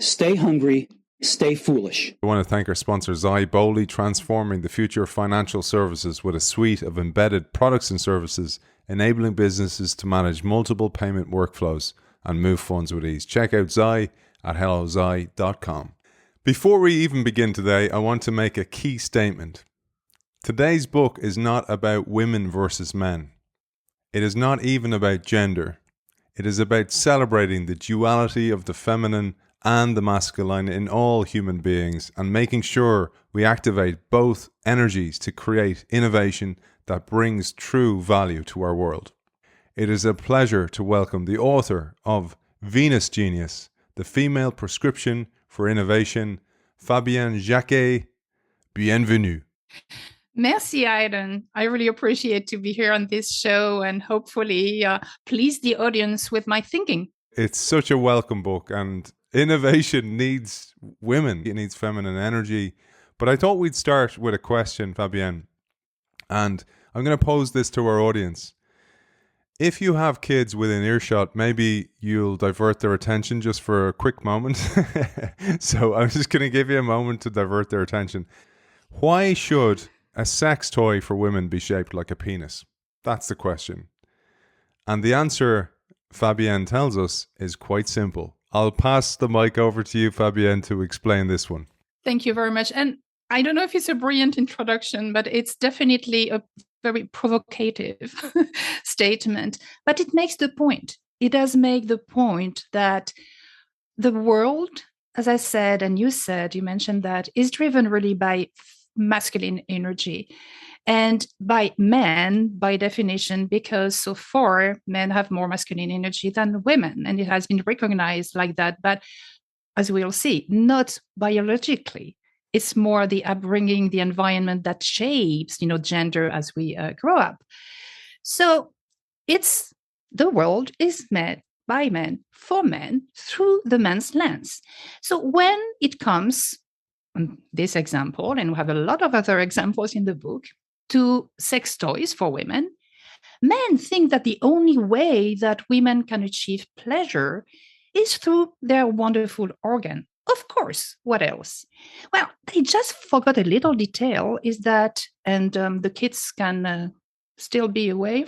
Stay hungry, stay foolish. I want to thank our sponsor, Zai, boldly transforming the future of financial services with a suite of embedded products and services, enabling businesses to manage multiple payment workflows and move funds with ease. Check out Zai at hellozai.com. Before we even begin today, I want to make a key statement. Today's book is not about women versus men. It is not even about gender. It is about celebrating the duality of the feminine and the masculine in all human beings and making sure we activate both energies to create innovation that brings true value to our world. It is a pleasure to welcome the author of Venus Genius, the female prescription for innovation, Fabienne Jacquet. Bienvenue. Merci, Aidan. I really appreciate to be here on this show and hopefully please the audience with my thinking. It's such a welcome book, and innovation needs women. It needs feminine energy. But I thought we'd start with a question, Fabienne. And I'm going to pose this to our audience. If you have kids within earshot, maybe you'll divert their attention just for a quick moment. So I'm just going to give you a moment to divert their attention. Why should a sex toy for women be shaped like a penis? That's the question. And the answer, Fabienne tells us, is quite simple. I'll pass the mic over to you, Fabienne, to explain this one. Thank you very much. And I don't know if it's a brilliant introduction, but it's definitely a very provocative statement. But it makes the point. It does make the point that the world, as I said, and you mentioned that, is driven really by masculine energy. And by men, by definition, because so far men have more masculine energy than women, and it has been recognized like that. But as we'll see, not biologically. It's more the upbringing, the environment that shapes, gender as we grow up. So the world is made by men, for men, through the man's lens. So when it comes, on this example, and we have a lot of other examples in the book, to sex toys for women, men think that the only way that women can achieve pleasure is through their wonderful organ. Of course, what else? Well, they just forgot a little detail is that, and the kids can still be away,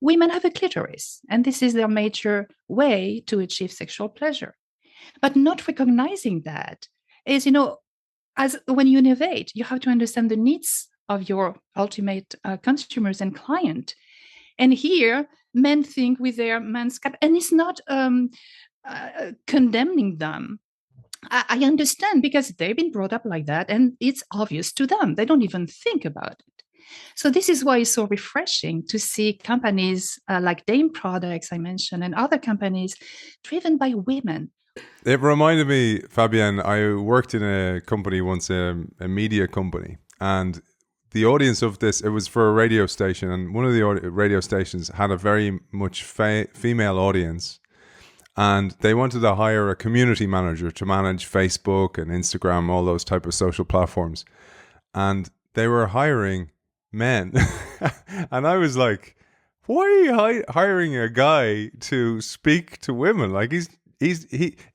women have a clitoris, and this is their major way to achieve sexual pleasure. But not recognizing that is, as when you innovate, you have to understand the needs of your ultimate consumers and client. And here, men think with their man's cap, and it's not condemning them. I understand because they've been brought up like that, and it's obvious to them. They don't even think about it. So this is why it's so refreshing to see companies like Dame Products, I mentioned, and other companies driven by women. It reminded me, Fabienne, I worked in a company once, a media company, and the audience of this, it was for a radio station, and one of the radio stations had a very much female audience, and they wanted to hire a community manager to manage Facebook and Instagram, all those type of social platforms. And they were hiring men. And I was like, why are you hiring a guy to speak to women? Like he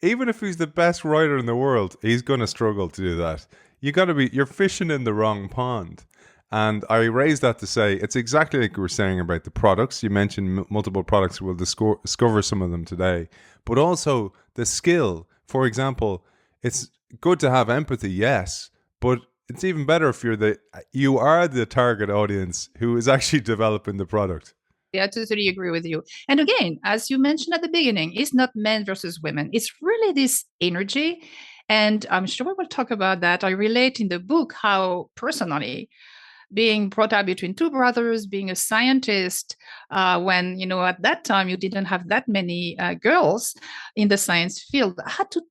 even if he's the best writer in the world, he's going to struggle to do that. You're fishing in the wrong pond. And I raised that to say, it's exactly like we were saying about the products. You mentioned multiple products. We'll discover some of them today. But also the skill. For example, it's good to have empathy, yes. But it's even better if you are the target audience who is actually developing the product. Yeah, I totally agree with you. And again, as you mentioned at the beginning, it's not men versus women. It's really this energy. And I'm sure we'll talk about that. I relate in the book how personally, being brought up between two brothers, being a scientist, when, at that time you didn't have that many girls in the science field, I had to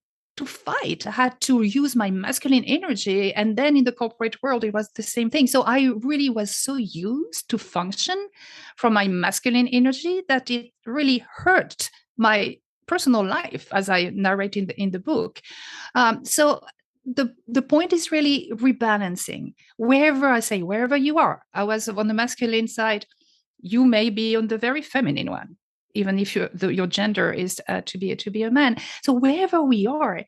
fight. I had to use my masculine energy. And then in the corporate world, it was the same thing. So I really was so used to function from my masculine energy that it really hurt my personal life, as I narrate in the book. So the point is really rebalancing. Wherever you are, I was on the masculine side, you may be on the very feminine one. even if your gender is to be a man. So wherever we are,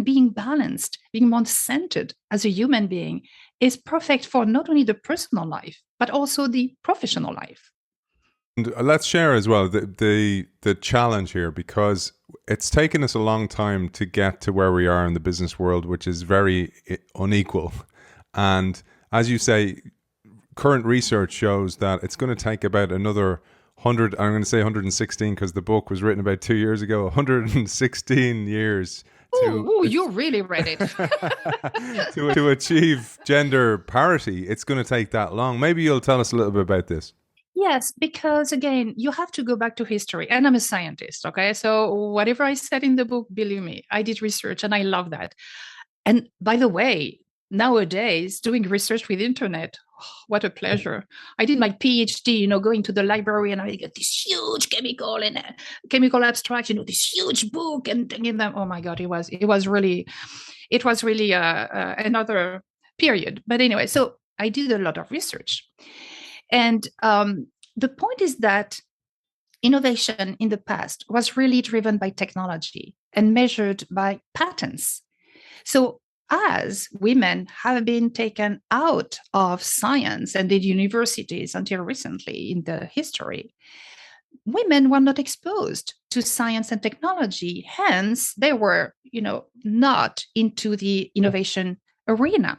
being balanced, being more centered as a human being is perfect for not only the personal life, but also the professional life. And let's share as well the challenge here, because it's taken us a long time to get to where we are in the business world, which is very unequal. And as you say, current research shows that it's going to take about another 100, I'm going to say 116 because the book was written about 2 years ago, 116 years. You really read it. to achieve gender parity. It's going to take that long. Maybe you'll tell us a little bit about this. Yes, because again, you have to go back to history. And I'm a scientist, okay? So whatever I said in the book, believe me, I did research and I love that. And by the way, nowadays, doing research with internet, what a pleasure. I did my PhD, going to the library and I got this huge chemical abstract, this huge book and thinking them, oh my God, it was really another period. But anyway, so I did a lot of research. And the point is that innovation in the past was really driven by technology and measured by patents. So as women have been taken out of science and the universities until recently in the history, women were not exposed to science and technology. Hence, they were, not into the innovation arena.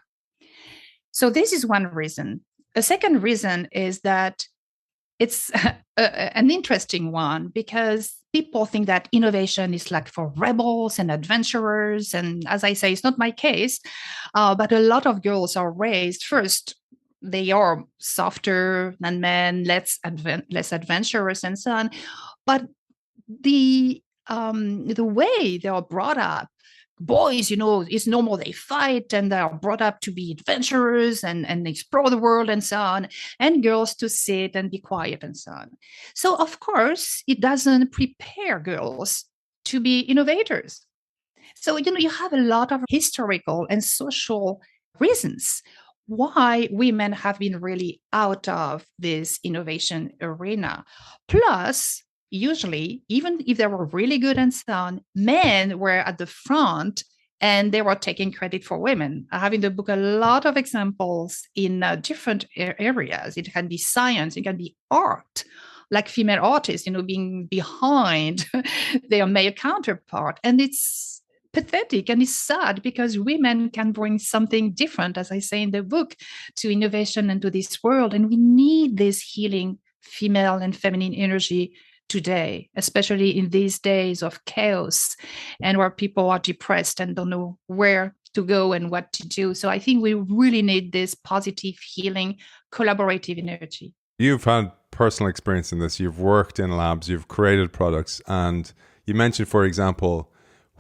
So this is one reason. A second reason is that it's an interesting one because people think that innovation is like for rebels and adventurers. And as I say, it's not my case, but a lot of girls are raised first. They are softer than men, less adventurous and so on. But the way they are brought up, boys, it's normal, they fight and they are brought up to be adventurers and explore the world and so on, and girls to sit and be quiet and so on. So of course, it doesn't prepare girls to be innovators. So, you have a lot of historical and social reasons why women have been really out of this innovation arena. Plus, usually, even if they were really good and so on, men were at the front and they were taking credit for women. I have in the book a lot of examples in different areas. It can be science, it can be art, like female artists, being behind their male counterpart. And it's pathetic and it's sad because women can bring something different, as I say in the book, to innovation and to this world. And we need this healing female and feminine energy today, especially in these days of chaos and where people are depressed and don't know where to go and what to do. So I think we really need this positive, healing, collaborative energy. You've had personal experience in this. You've worked in labs, you've created products, and you mentioned, for example,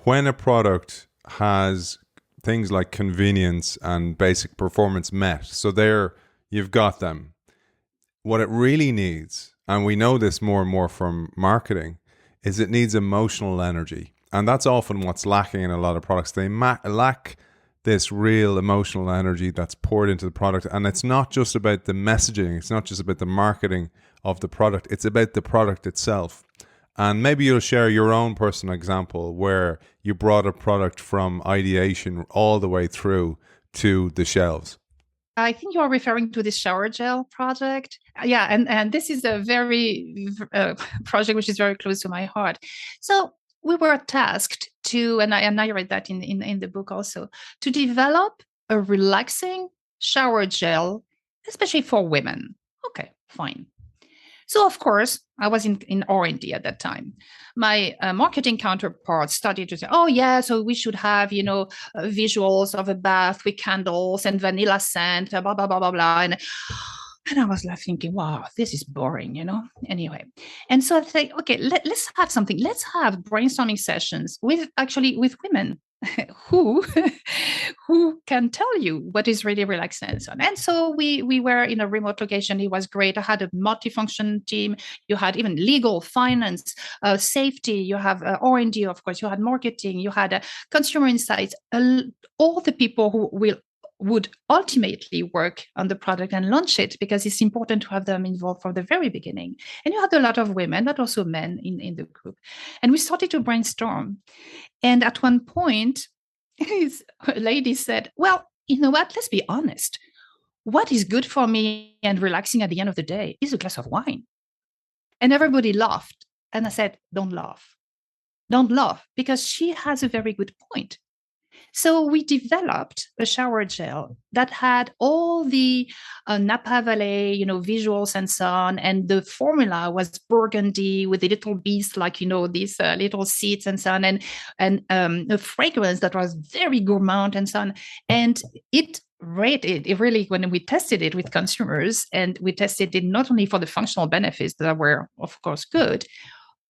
when a product has things like convenience and basic performance met, so there you've got them. What it really needs, and we know this more and more from marketing, is it needs emotional energy. And that's often what's lacking in a lot of products. They lack this real emotional energy that's poured into the product. And it's not just about the messaging. It's not just about the marketing of the product. It's about the product itself. And maybe you'll share your own personal example where you brought a product from ideation all the way through to the shelves. I think you are referring to this shower gel project. Yeah, and this is a very project which is very close to my heart. So we were tasked to, and I read that in the book also, to develop a relaxing shower gel, especially for women. Okay, fine. So, of course, I was in R&D at that time. My marketing counterpart started to say, oh, yeah, so we should have, visuals of a bath with candles and vanilla scent, blah, blah, blah, blah, blah. And I was like thinking, wow, this is boring, Anyway. And so I think, okay, let's have something. Let's have brainstorming sessions with women who can tell you what is really relaxing and so on. And so we were in a remote location. It was great. I had a multifunction team. You had even legal, finance, safety. You have R&D, of course. You had marketing. You had consumer insights. All the people who will would ultimately work on the product and launch it, because it's important to have them involved from the very beginning. And you had a lot of women, but also men in the group. And we started to brainstorm. And at one point, a lady said, well, you know what? Let's be honest. What is good for me and relaxing at the end of the day is a glass of wine. And everybody laughed. And I said, don't laugh. Don't laugh, because she has a very good point. So we developed a shower gel that had all the Napa Valley, visuals and so on. And the formula was burgundy with the little beads, like, these little seeds and so on. And a fragrance that was very gourmand and so on. And it really, when we tested it with consumers, and we tested it not only for the functional benefits that were, of course, good,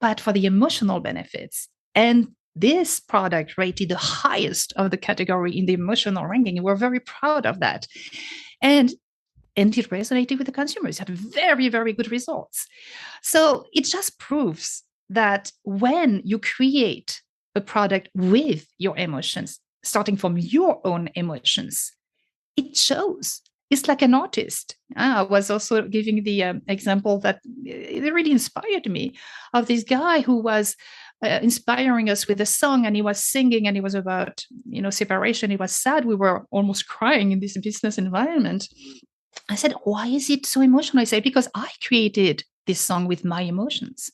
but for the emotional benefits. And this product rated the highest of the category in the emotional ranking. We're very proud of that. And it resonated with the consumers. It had very, very good results. So it just proves that when you create a product with your emotions, starting from your own emotions, it shows. It's like an artist. I was also giving the example that it really inspired me, of this guy who was inspiring us with a song, and he was singing, and it was about separation. He was sad. We were almost crying in this business environment. I said, why is it so emotional? I say, because I created this song with my emotions.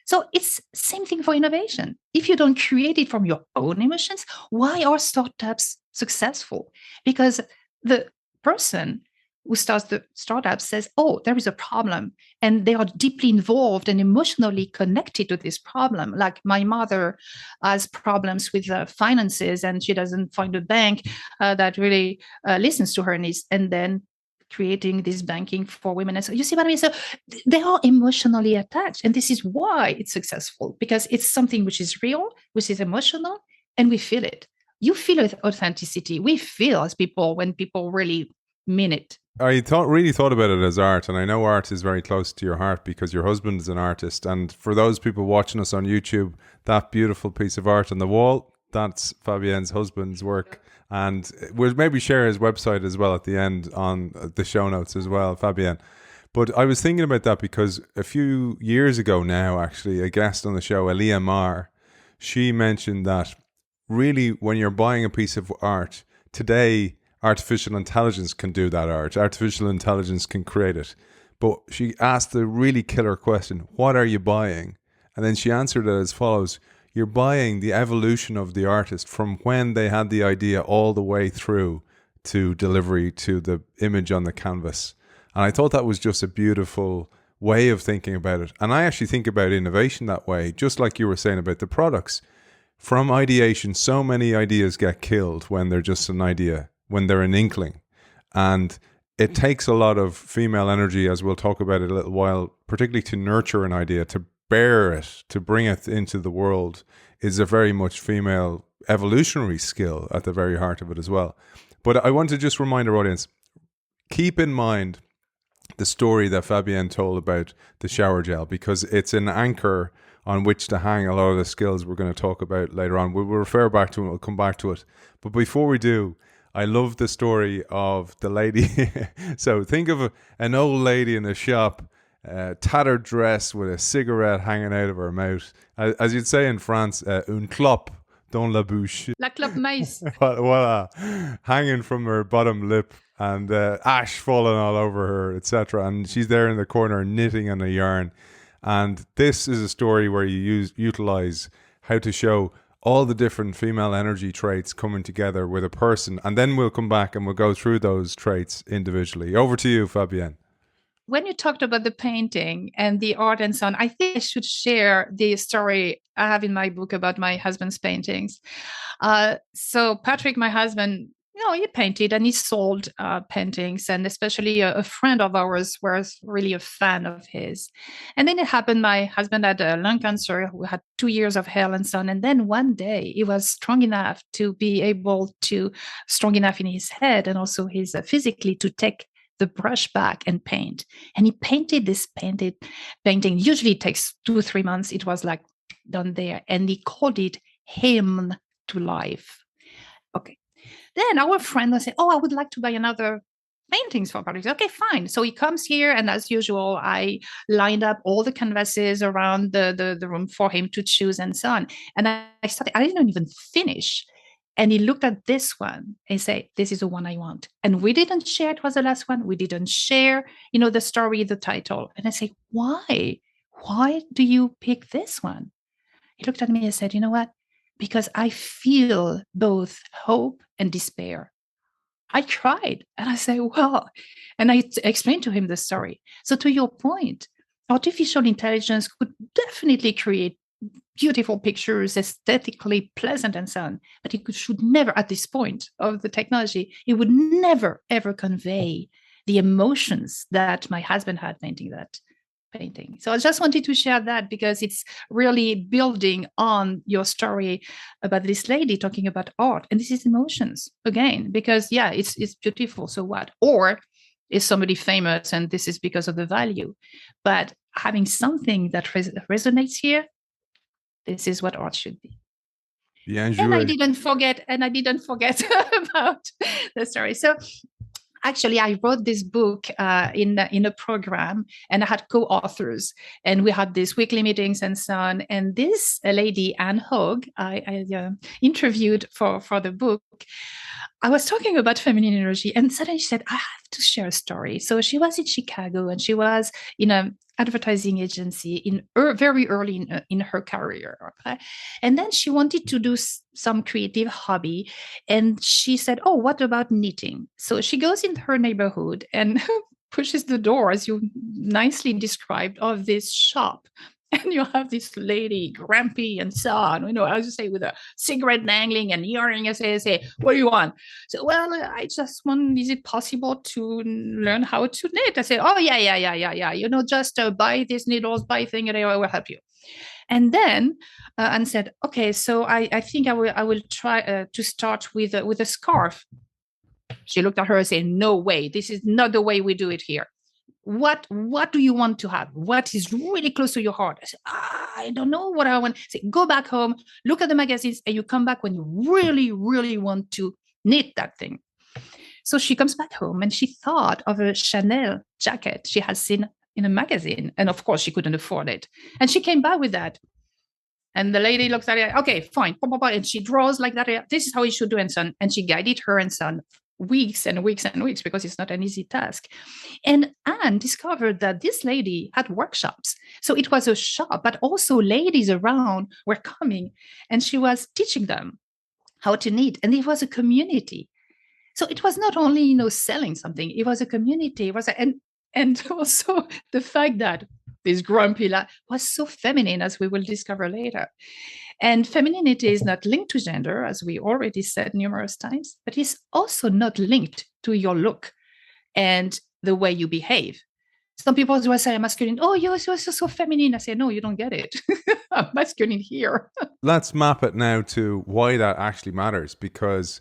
So it's same thing for innovation. If you don't create it from your own emotions, why are startups successful? Because the person who starts the startup says, oh, there is a problem, and they are deeply involved and emotionally connected to this problem. Like my mother has problems with finances, and she doesn't find a bank that really listens to her needs, and then creating this banking for women. And so you see what I mean? So they are emotionally attached, and this is why it's successful, because it's something which is real, which is emotional, and we feel it. You feel it, authenticity. We feel as people when people really mean it. I really thought about it as art, and I know art is very close to your heart because your husband is an artist. And for those people watching us on YouTube, that beautiful piece of art on the wall, that's Fabienne's husband's work. And we'll maybe share his website as well at the end on the show notes as well, Fabienne. But I was thinking about that because a few years ago now, actually, a guest on the show, Aliyah Marr, she mentioned that really when you're buying a piece of art today, artificial intelligence can do that art. Artificial intelligence can create it. But she asked the really killer question, what are you buying? And then she answered it as follows. You're buying the evolution of the artist from when they had the idea all the way through to delivery to the image on the canvas. And I thought that was just a beautiful way of thinking about it. And I actually think about innovation that way, just like you were saying about the products. From ideation, so many ideas get killed when they're just an idea, when they're an inkling. And it takes a lot of female energy, as we'll talk about in a little while, particularly to nurture an idea, to bear it, to bring it into the world, is a very much female evolutionary skill at the very heart of it as well. But I want to just remind our audience, keep in mind the story that Fabienne told about the shower gel, because it's an anchor on which to hang a lot of the skills we're going to talk about later on. We'll refer back to it, we'll come back to it. But before we do, I love the story of the lady. So think of an old lady in a shop, tattered dress with a cigarette hanging out of her mouth. As you'd say in France, une clope dans la bouche. La clope maïs. Voila, hanging from her bottom lip, and ash falling all over her, etc. And she's there in the corner knitting on a yarn. And this is a story where you utilize how to show all the different female energy traits coming together with a person. And then we'll come back and we'll go through those traits individually. Over to you, Fabienne. When you talked about the painting and the art and so on, I think I should share the story I have in my book about my husband's paintings. So Patrick, my husband, he painted and he sold paintings, and especially a friend of ours was really a fan of his. And then it happened, my husband had lung cancer, who had 2 years of hell and so on. And then one day he was strong enough in his head and also his physically to take the brush back and paint. And he painted this painting. Usually it takes 2 or 3 months. It was like done there. And he called it Hymn to Life. Okay. Then our friend will say, oh, I would like to buy another paintings for Paris. Okay, fine. So he comes here, and as usual, I lined up all the canvases around the room for him to choose and so on. And I didn't even finish. And he looked at this one and said, this is the one I want. And we didn't share, it was the last one. We didn't share, the story, the title. And I say, why? Why do you pick this one? He looked at me and said, you know what? Because I feel both hope and despair. I cried. And I say, well, and I explained to him the story. So to your point, artificial intelligence could definitely create beautiful pictures, aesthetically pleasant and so on, but it should never, at this point of the technology, it would never, ever convey the emotions that my husband had painting that painting. So I just wanted to share that because it's really building on your story about this lady talking about art. And this is emotions again, because it's beautiful. So what? Or is somebody famous and this is because of the value? But having something that resonates here, this is what art should be. Yeah, and I didn't forget about the story. So actually, I wrote this book in a program, and I had co-authors, and we had these weekly meetings and so on. And this lady, Anne Hogg, I interviewed for the book. I was talking about feminine energy, and suddenly she said, I have to share a story. So she was in Chicago, and she was in an advertising agency very early in her career. Okay? And then she wanted to do some creative hobby. And she said, oh, what about knitting? So she goes in her neighborhood and pushes the door, as you nicely described, of this shop. And you have this lady, grumpy and so on, as you say, with a cigarette dangling and earring. I say, what do you want? So, well, I just want, is it possible to learn how to knit? I say, oh, yeah. Just buy these needles, buy thing, and I will help you. And then Anne said, okay, so I think I will try to start with a scarf. She looked at her and said, no way, this is not the way we do it here. What do you want to have? What is really close to your heart? I said, I don't know what I want. I said, go back home, look at the magazines, and you come back when you really, really want to knit that thing. So she comes back home and she thought of a Chanel jacket she had seen in a magazine. And of course, she couldn't afford it. And she came back with that. And the lady looks at it, okay, fine. And she draws like that. This is how you should do, and son. And she guided her and son weeks and weeks and weeks, because it's not an easy task. And Anne discovered that this lady had workshops. So it was a shop, but also ladies around were coming, and she was teaching them how to knit. And it was a community. So it was not only, selling something, it was a community. It was and also the fact that this grumpy was so feminine, as we will discover later. And femininity is not linked to gender, as we already said numerous times, but it's also not linked to your look and the way you behave. Some people will say I'm masculine. Oh, you're so feminine. I say, no, you don't get it. I'm masculine here. Let's map it now to why that actually matters, because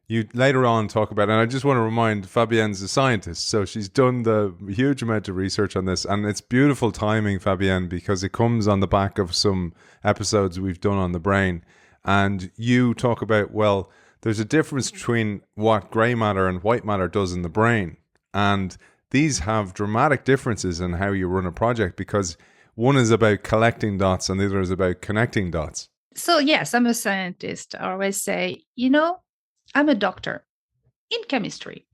you later on talk about, and I just want to remind, Fabienne's a scientist, so she's done the huge amount of research on this, and it's beautiful timing, Fabienne, because it comes on the back of some episodes we've done on the brain. And you talk about, well, there's a difference between what grey matter and white matter does in the brain, and these have dramatic differences in how you run a project, because one is about collecting dots and the other is about connecting dots. So yes, I'm a scientist. I always say, I'm a doctor in chemistry.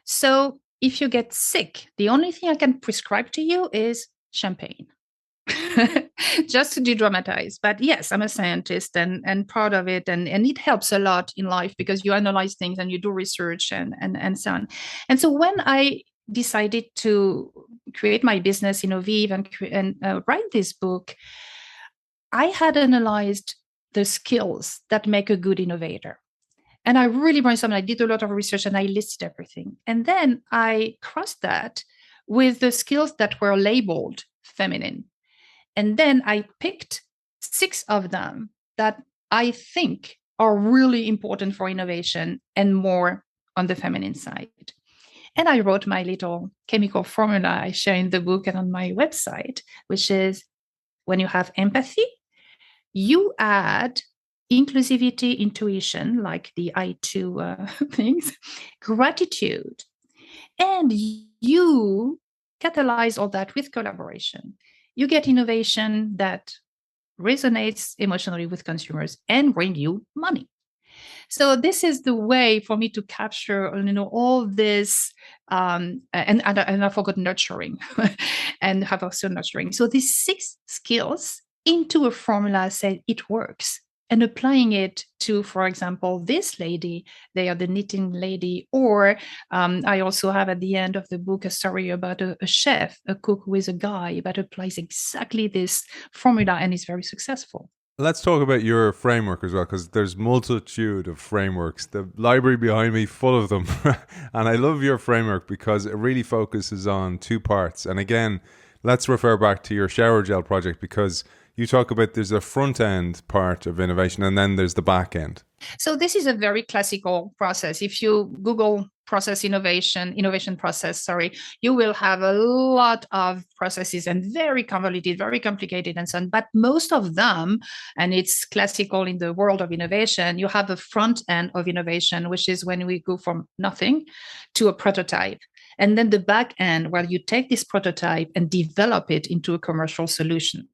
So if you get sick, the only thing I can prescribe to you is champagne, just to de-dramatize. But yes, I'm a scientist and proud of it. And it helps a lot in life, because you analyze things and you do research and so on. And so when I decided to create my business, Vive, and write this book, I had analyzed the skills that make a good innovator. And I really brainstormed. I did a lot of research and I listed everything. And then I crossed that with the skills that were labeled feminine. And then I picked 6 of them that I think are really important for innovation and more on the feminine side. And I wrote my little chemical formula I share in the book and on my website, which is when you have empathy, you add inclusivity, intuition, like the I2 things, gratitude. And you catalyze all that with collaboration. You get innovation that resonates emotionally with consumers and bring you money. So this is the way for me to capture, all this, and I forgot nurturing, and have also nurturing. So these 6 skills into a formula said it works, and applying it to, for example, this lady, they are the knitting lady, or I also have at the end of the book a story about a chef, a cook who is a guy, but applies exactly this formula and is very successful. Let's talk about your framework as well, because there's multitude of frameworks. The library behind me, full of them. And I love your framework because it really focuses on 2 parts. And again, let's refer back to your shower gel project, because you talk about there's a front end part of innovation and then there's the back end. So this is a very classical process. If you Google process innovation process, you will have a lot of processes and very convoluted, very complicated and so on. But most of them, and it's classical in the world of innovation, you have a front end of innovation, which is when we go from nothing to a prototype. And then the back end, where you take this prototype and develop it into a commercial solution.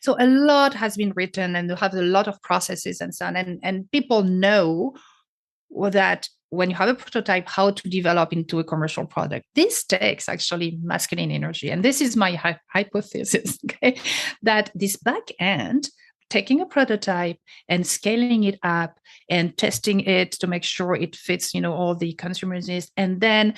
So a lot has been written, and you have a lot of processes and so on. And people know that when you have a prototype, how to develop into a commercial product. This takes actually masculine energy. And this is my hypothesis, okay? That this back end, taking a prototype and scaling it up and testing it to make sure it fits, all the consumers' needs, and then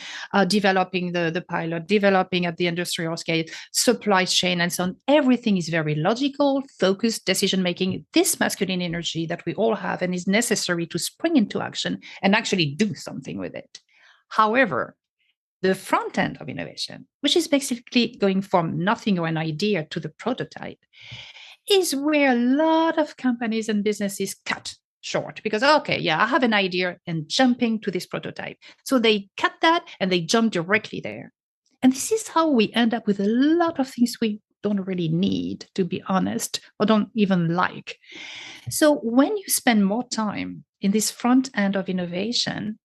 developing the pilot, developing at the industrial scale, supply chain, and so on. Everything is very logical, focused decision-making, this masculine energy that we all have and is necessary to spring into action and actually do something with it. However, the front end of innovation, which is basically going from nothing or an idea to the prototype, is where a lot of companies and businesses cut short because, I have an idea and jumping to this prototype. So they cut that and they jump directly there. And this is how we end up with a lot of things we don't really need, to be honest, or don't even like. So when you spend more time in this front end of innovation,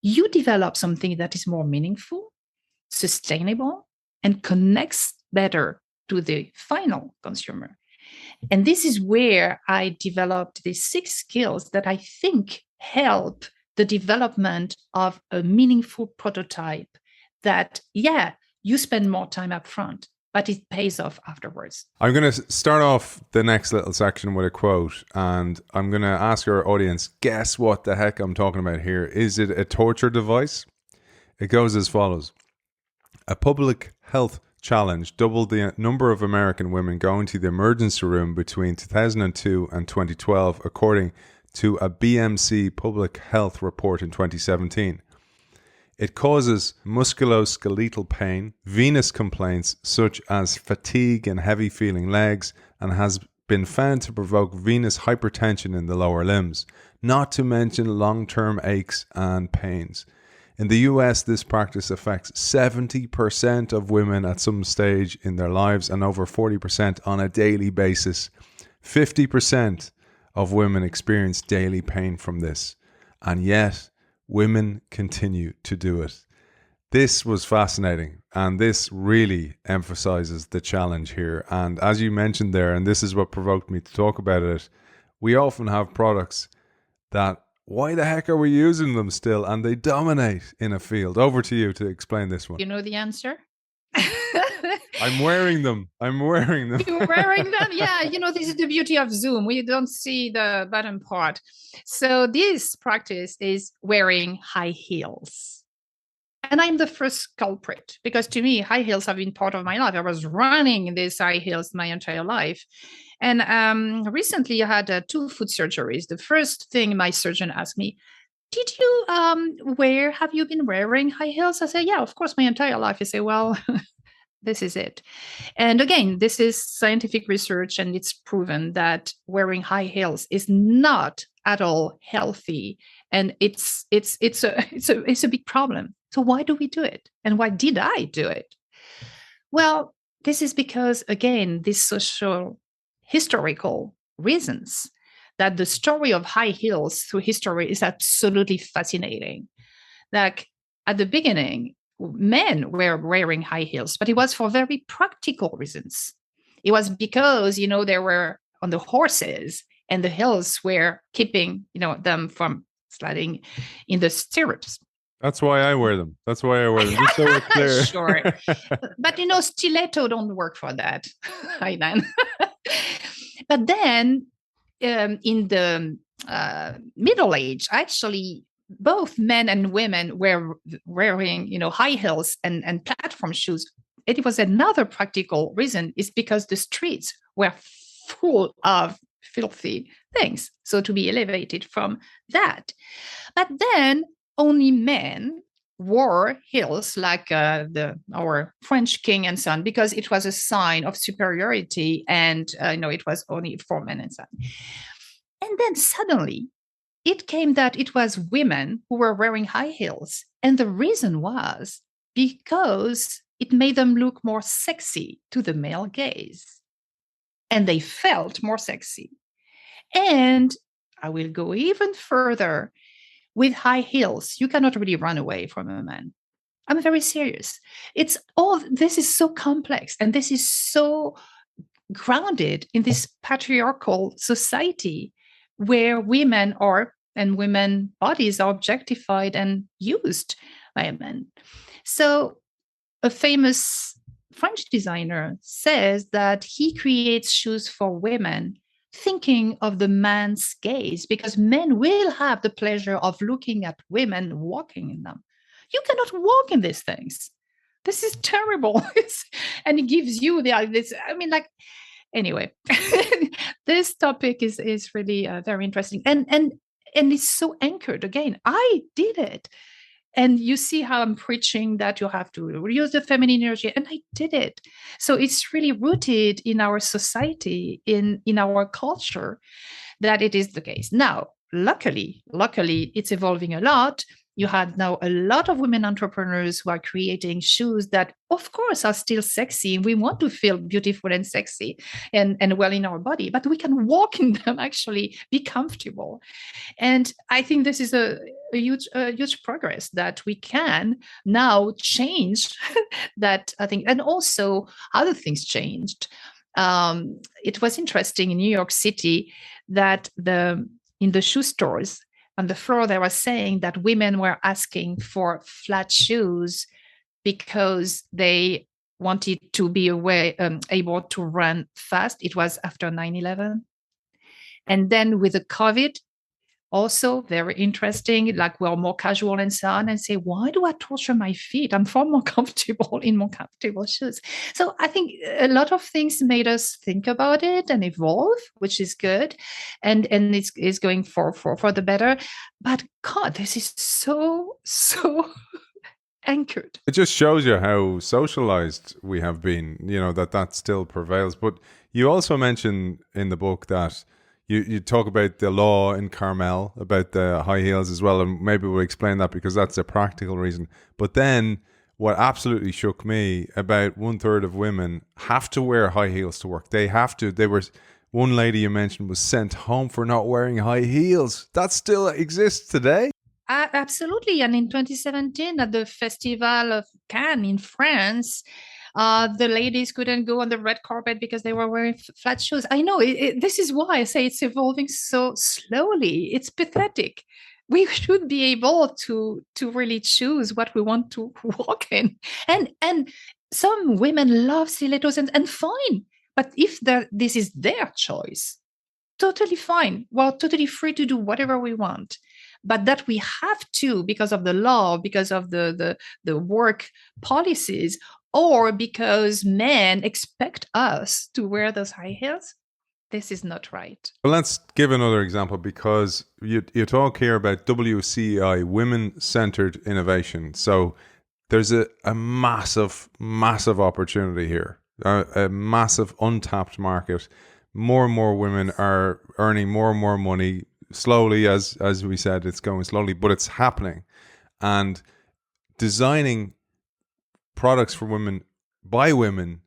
you develop something that is more meaningful, sustainable, and connects better to the final consumer. And this is where I developed these 6 skills that I think help the development of a meaningful prototype that, you spend more time up front, but it pays off afterwards. I'm going to start off the next little section with a quote, and I'm going to ask our audience, guess what the heck I'm talking about here. Is it a torture device? It goes as follows. A public health challenge doubled the number of American women going to the emergency room between 2002 and 2012, according to a BMC public health report in 2017. It causes musculoskeletal pain, venous complaints such as fatigue and heavy feeling legs, and has been found to provoke venous hypertension in the lower limbs, not to mention long-term aches and pains. In the US, this practice affects 70% of women at some stage in their lives and over 40% on a daily basis. 50% of women experience daily pain from this, and yet women continue to do it. This was fascinating, and this really emphasizes the challenge here. And as you mentioned there, and this is what provoked me to talk about it, we often have products that, why the heck are we using them still? And they dominate in a field. Over to you to explain this one. You know the answer? I'm wearing them. You're wearing them? Yeah, this is the beauty of Zoom. We don't see the bottom part. So this practice is wearing high heels. And I'm the first culprit because to me, high heels have been part of my life. I was running in these high heels my entire life. And recently I had 2 foot surgeries. The first thing my surgeon asked me, did you have you been wearing high heels? I said, yeah, of course, my entire life. I say, well, this is it. And again, this is scientific research, and it's proven that wearing high heels is not at all healthy. And it's a big problem. So why do we do it? And why did I do it? Well, this is because, again, these social historical reasons. that the story of high heels through history is absolutely fascinating. Like at the beginning, men were wearing high heels, but it was for very practical reasons. It was because, they were on the horses and the heels were keeping, them from sliding in the stirrups. That's why I wear them. Just so we're clear. Sure. But, stiletto don't work for that, Aidan. But then in the Middle Age, actually, both men and women were wearing, high heels and platform shoes. It was another practical reason, is because the streets were full of filthy things. So to be elevated from that. But then only men wore heels like our French king and so on, because it was a sign of superiority, and it was only for men and so on. And then suddenly it came that it was women who were wearing high heels. And the reason was because it made them look more sexy to the male gaze. And they felt more sexy. And I will go even further. With high heels, you cannot really run away from a man. I'm very serious. This is so complex, and this is so grounded in this patriarchal society where women bodies are objectified and used by men. So a famous French designer says that he creates shoes for women thinking of the man's gaze, because men will have the pleasure of looking at women walking in them. You cannot walk in these things. This is terrible. And it gives you this. Anyway, this topic is really very interesting, and it's so anchored. Again, I did it. And you see how I'm preaching that you have to use the feminine energy, and I did it. So it's really rooted in our society, in our culture, that it is the case. Now, luckily, it's evolving a lot. You have now a lot of women entrepreneurs who are creating shoes that, of course, are still sexy. We want to feel beautiful and sexy and well in our body, but we can walk in them, actually be comfortable. And I think this is a huge progress, that we can now change that, I think. And also other things changed. It was interesting in New York City that in the shoe stores, on the floor, they were saying that women were asking for flat shoes because they wanted to be able to run fast. It was after 9/11. And then with the COVID, also very interesting, like we're more casual and so on, and say, why do I torture my feet? I'm far more comfortable in more comfortable shoes. So I think a lot of things made us think about it and evolve, which is good. And it's going for the better. But God, this is so anchored. It just shows you how socialized we have been, that still prevails. But you also mention in the book that you talk about the law in Carmel, about the high heels as well, and maybe we'll explain that because that's a practical reason. But then what absolutely shook me, about 1/3 of women have to wear high heels to work. They have to. One lady you mentioned was sent home for not wearing high heels. That still exists today? Absolutely. And in 2017 at the Festival of Cannes in France, the ladies couldn't go on the red carpet because they were wearing flat shoes. I know, this is why I say it's evolving so slowly. It's pathetic. We should be able to really choose what we want to walk in. And some women love stilettos and fine. But if this is their choice, totally fine. We're totally free to do whatever we want. But that we have to, because of the law, because of the work policies, or because men expect us to wear those high heels, this is not right. Well, let's give another example, because you talk here about WCI, women-centered innovation. So there's a massive, massive opportunity here, a massive untapped market. More and more women are earning more and more money. Slowly, as we said, it's going slowly, but it's happening. And designing products for women by women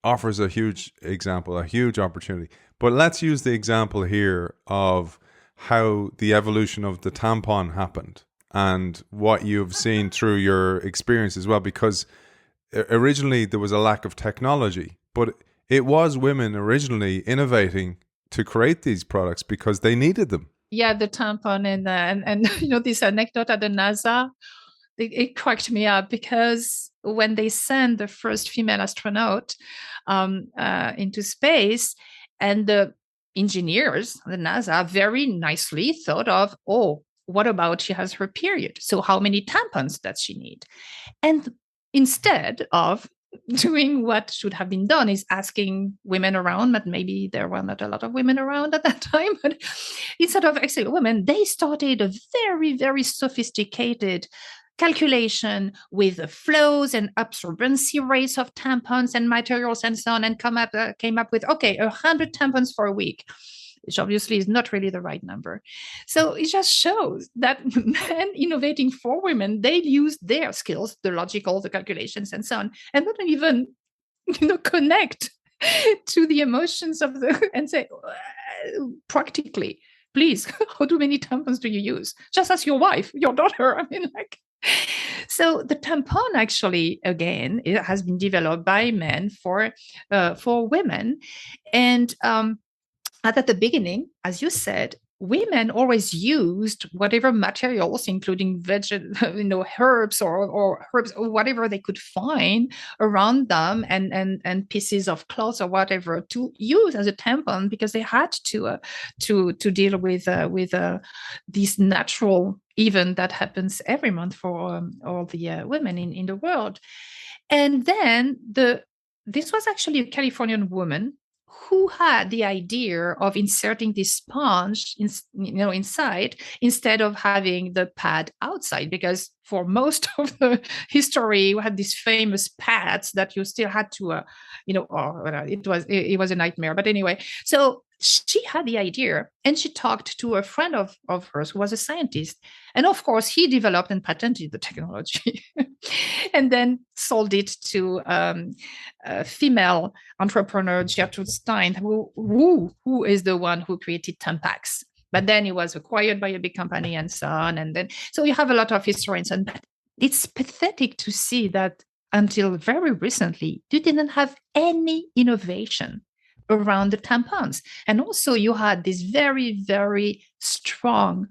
offers a huge example, a huge opportunity. But let's use the example here of how the evolution of the tampon happened and what you've seen through your experience as well, because originally there was a lack of technology, but it was women originally innovating to create these products because they needed them. Yeah, the tampon and this anecdote at the NASA, it cracked me up, because when they sent the first female astronaut into space, and the engineers, the NASA, very nicely thought of, oh, what about she has her period? So how many tampons does she need? And instead of doing what should have been done, is asking women around, but maybe there were not a lot of women around at that time, but instead of asking women, they started a very, very sophisticated calculation with the flows and absorbency rates of tampons and materials and so on, and came up with, okay, 100 tampons for a week, which obviously is not really the right number. So it just shows that men innovating for women, they use their skills, the logical, the calculations, and so on, and not even, connect to the emotions of and say, practically, please, how many tampons do you use? Just ask your wife, your daughter. I mean, so the tampon actually, again, it has been developed by men for women, and at the beginning, as you said, women always used whatever materials, including herbs or herbs or whatever they could find around them, and pieces of cloth or whatever, to use as a tampon, because they had to deal with this natural event that happens every month for all the women in the world. And then this was actually a Californian woman who had the idea of inserting this sponge inside, instead of having the pad outside, because for most of the history we had these famous pads that you still had to it was a nightmare. But anyway, so she had the idea, and she talked to a friend of hers who was a scientist, and of course he developed and patented the technology and then sold it to a female entrepreneur, Gertrude Stein, who is the one who created Tampax. But then it was acquired by a big company and so on. And then, so you have a lot of historians, and it's pathetic to see that until very recently, you didn't have any innovation around the tampons. And also you had this very, very strong,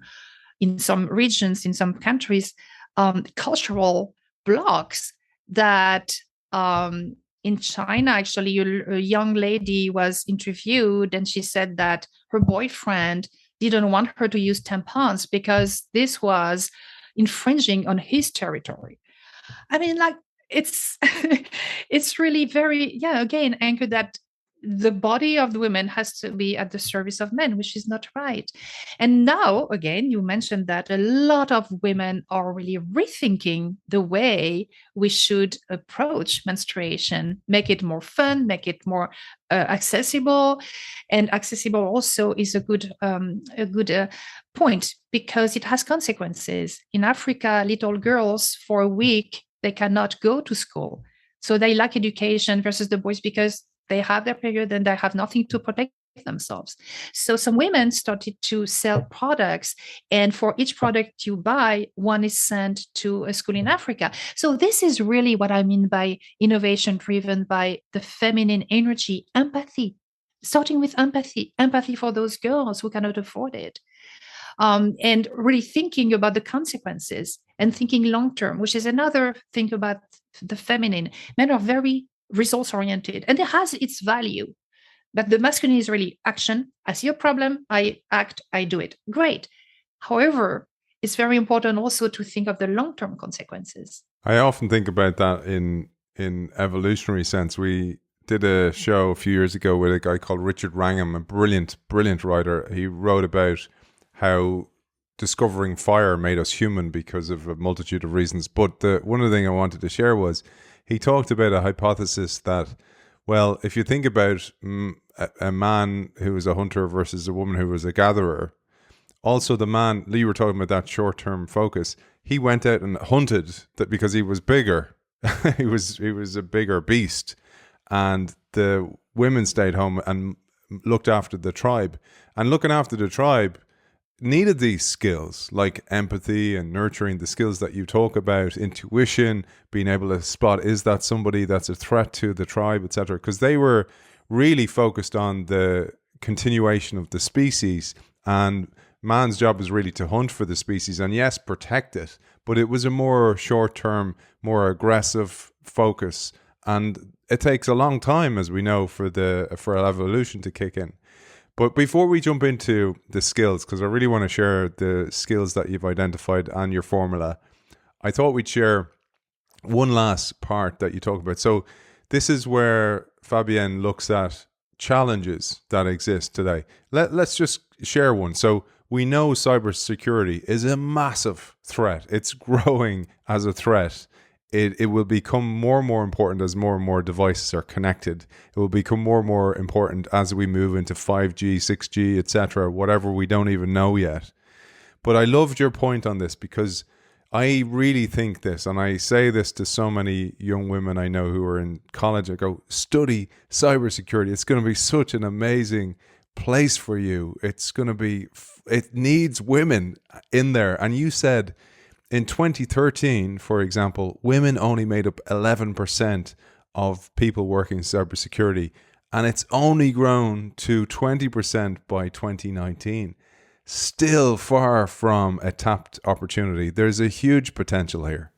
in some regions, in some countries, cultural blocks that in China, actually, a young lady was interviewed, and she said that her boyfriend didn't want her to use tampons because this was infringing on his territory. I mean, it's it's really very, again, anchored that the body of the women has to be at the service of men, which is not right. And now, again, you mentioned that a lot of women are really rethinking the way we should approach menstruation, make it more fun, make it more accessible. And accessible also is a good point, because it has consequences. In Africa, little girls for a week, they cannot go to school. So they lack education versus the boys, because they have their period and they have nothing to protect themselves. So some women started to sell products, and for each product you buy, one is sent to a school in Africa. So this is really what I mean by innovation driven by the feminine energy, empathy, starting with empathy for those girls who cannot afford it. And really thinking about the consequences and thinking long term, which is another thing about the feminine. Men are very results oriented, and it has its value. But the masculine is really action. I see a problem, I act, I do it. Great. However, it's very important also to think of the long-term consequences. I often think about that in evolutionary sense. We did a show a few years ago with a guy called Richard Wrangham, a brilliant writer. He wrote about how discovering fire made us human because of a multitude of reasons. But one of the things I wanted to share was, he talked about a hypothesis that, well, if you think about a man who was a hunter versus a woman who was a gatherer, also the man, you were talking about that short-term focus, he went out and hunted that because he was bigger. he was a bigger beast. And the women stayed home and looked after the tribe. And looking after the tribe needed these skills like empathy and nurturing, the skills that you talk about, intuition, being able to spot, is that somebody that's a threat to the tribe, etc. Because they were really focused on the continuation of the species, and man's job is really to hunt for the species and, yes, protect it, but it was a more short-term, more aggressive focus, and it takes a long time, as we know, for evolution to kick in. But before we jump into the skills, because I really want to share the skills that you've identified and your formula, I thought we'd share one last part that you talk about. So this is where Fabienne looks at challenges that exist today. Let's just share one. So we know cybersecurity is a massive threat. It's growing as a threat. It will become more and more important as more and more devices are connected. It will become more and more important as we move into 5G, 6G, etc., whatever we don't even know yet. But I loved your point on this, because I really think this, and I say this to so many young women I know who are in college. I go, study cybersecurity. It's going to be such an amazing place for you. It needs women in there. And you said, in 2013, for example, women only made up 11% of people working in cybersecurity, and it's only grown to 20% by 2019. Still far from a tapped opportunity. There's a huge potential here.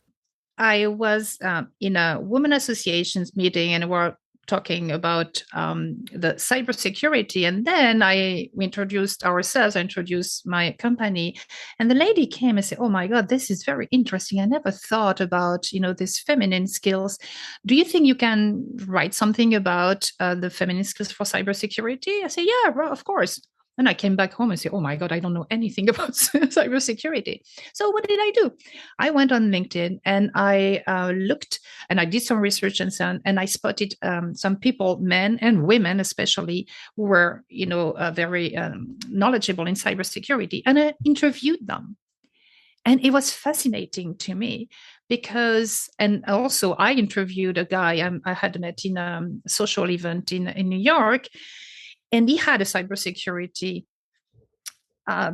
I was in a women associations meeting, and we're talking about the cybersecurity, and then we introduced ourselves. I introduced my company, and the lady came and said, "Oh my God, this is very interesting. I never thought about these feminine skills. Do you think you can write something about the feminine skills for cybersecurity?" I said, "Yeah, well, of course." And I came back home and said, "Oh my God, I don't know anything about cybersecurity." So what did I do? I went on LinkedIn and I looked and I did some research and so on, and I spotted some people, men and women especially, who were, very knowledgeable in cybersecurity, and I interviewed them. And it was fascinating to me because, and also I interviewed a guy I had met in a social event in New York, and he had a cybersecurity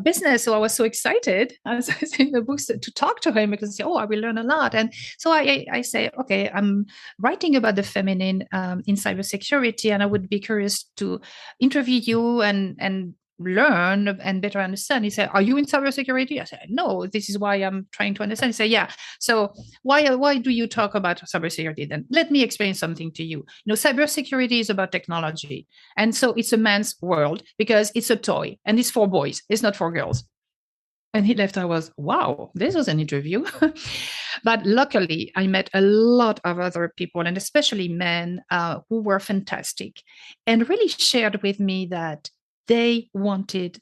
business. So I was so excited, as I say in the books, to talk to him, because I say, "Oh, I will learn a lot." And so I say, "Okay, I'm writing about the feminine in cybersecurity, and I would be curious to interview you and learn and better understand." He said, "Are you in cybersecurity?" I said, "No, this is why I'm trying to understand." He said, "Yeah. So why do you talk about cybersecurity then? Let me explain something to you. Cybersecurity is about technology. And so it's a man's world because it's a toy and it's for boys. It's not for girls." And he left. I was, wow, this was an interview. But luckily, I met a lot of other people, and especially men who were fantastic and really shared with me that they wanted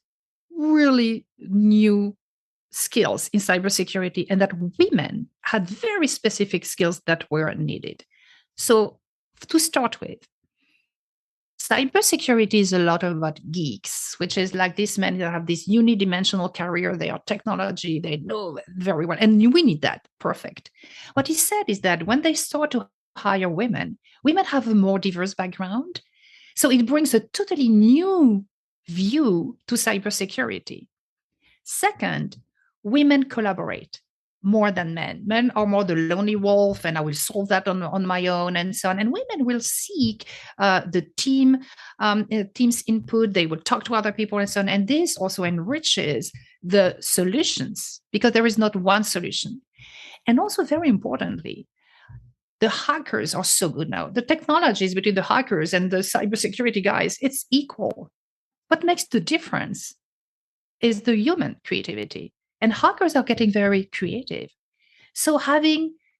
really new skills in cybersecurity, and that women had very specific skills that were needed. So to start with, cybersecurity is a lot about geeks, which is like these men that have this unidimensional career. They are technology, they know very well, and we need that. Perfect. What he said is that when they start to hire women have a more diverse background. So it brings a totally new view to cybersecurity. Second, women collaborate more than men. Men are more the lonely wolf, and I will solve that on my own, and so on. And women will seek the team's input. They will talk to other people, and so on. And this also enriches the solutions, because there is not one solution. And also, very importantly, the hackers are so good now. The technologies between the hackers and the cybersecurity guys, it's equal. What makes the difference is the human creativity. And hackers are getting very creative. So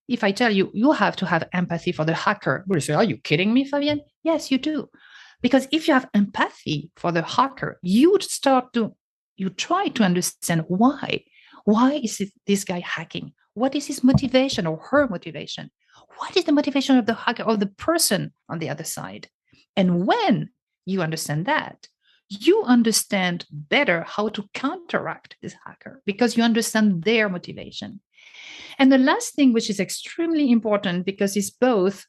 if I tell you, you have to have empathy for the hacker, will you say, "Are you kidding me, Fabienne?" Yes, you do. Because if you have empathy for the hacker, you try to understand why. Why is this guy hacking? What is his motivation or her motivation? What is the motivation of the hacker or the person on the other side? And when you understand that, you understand better how to counteract this hacker, because you understand their motivation. And the last thing, which is extremely important, because it's both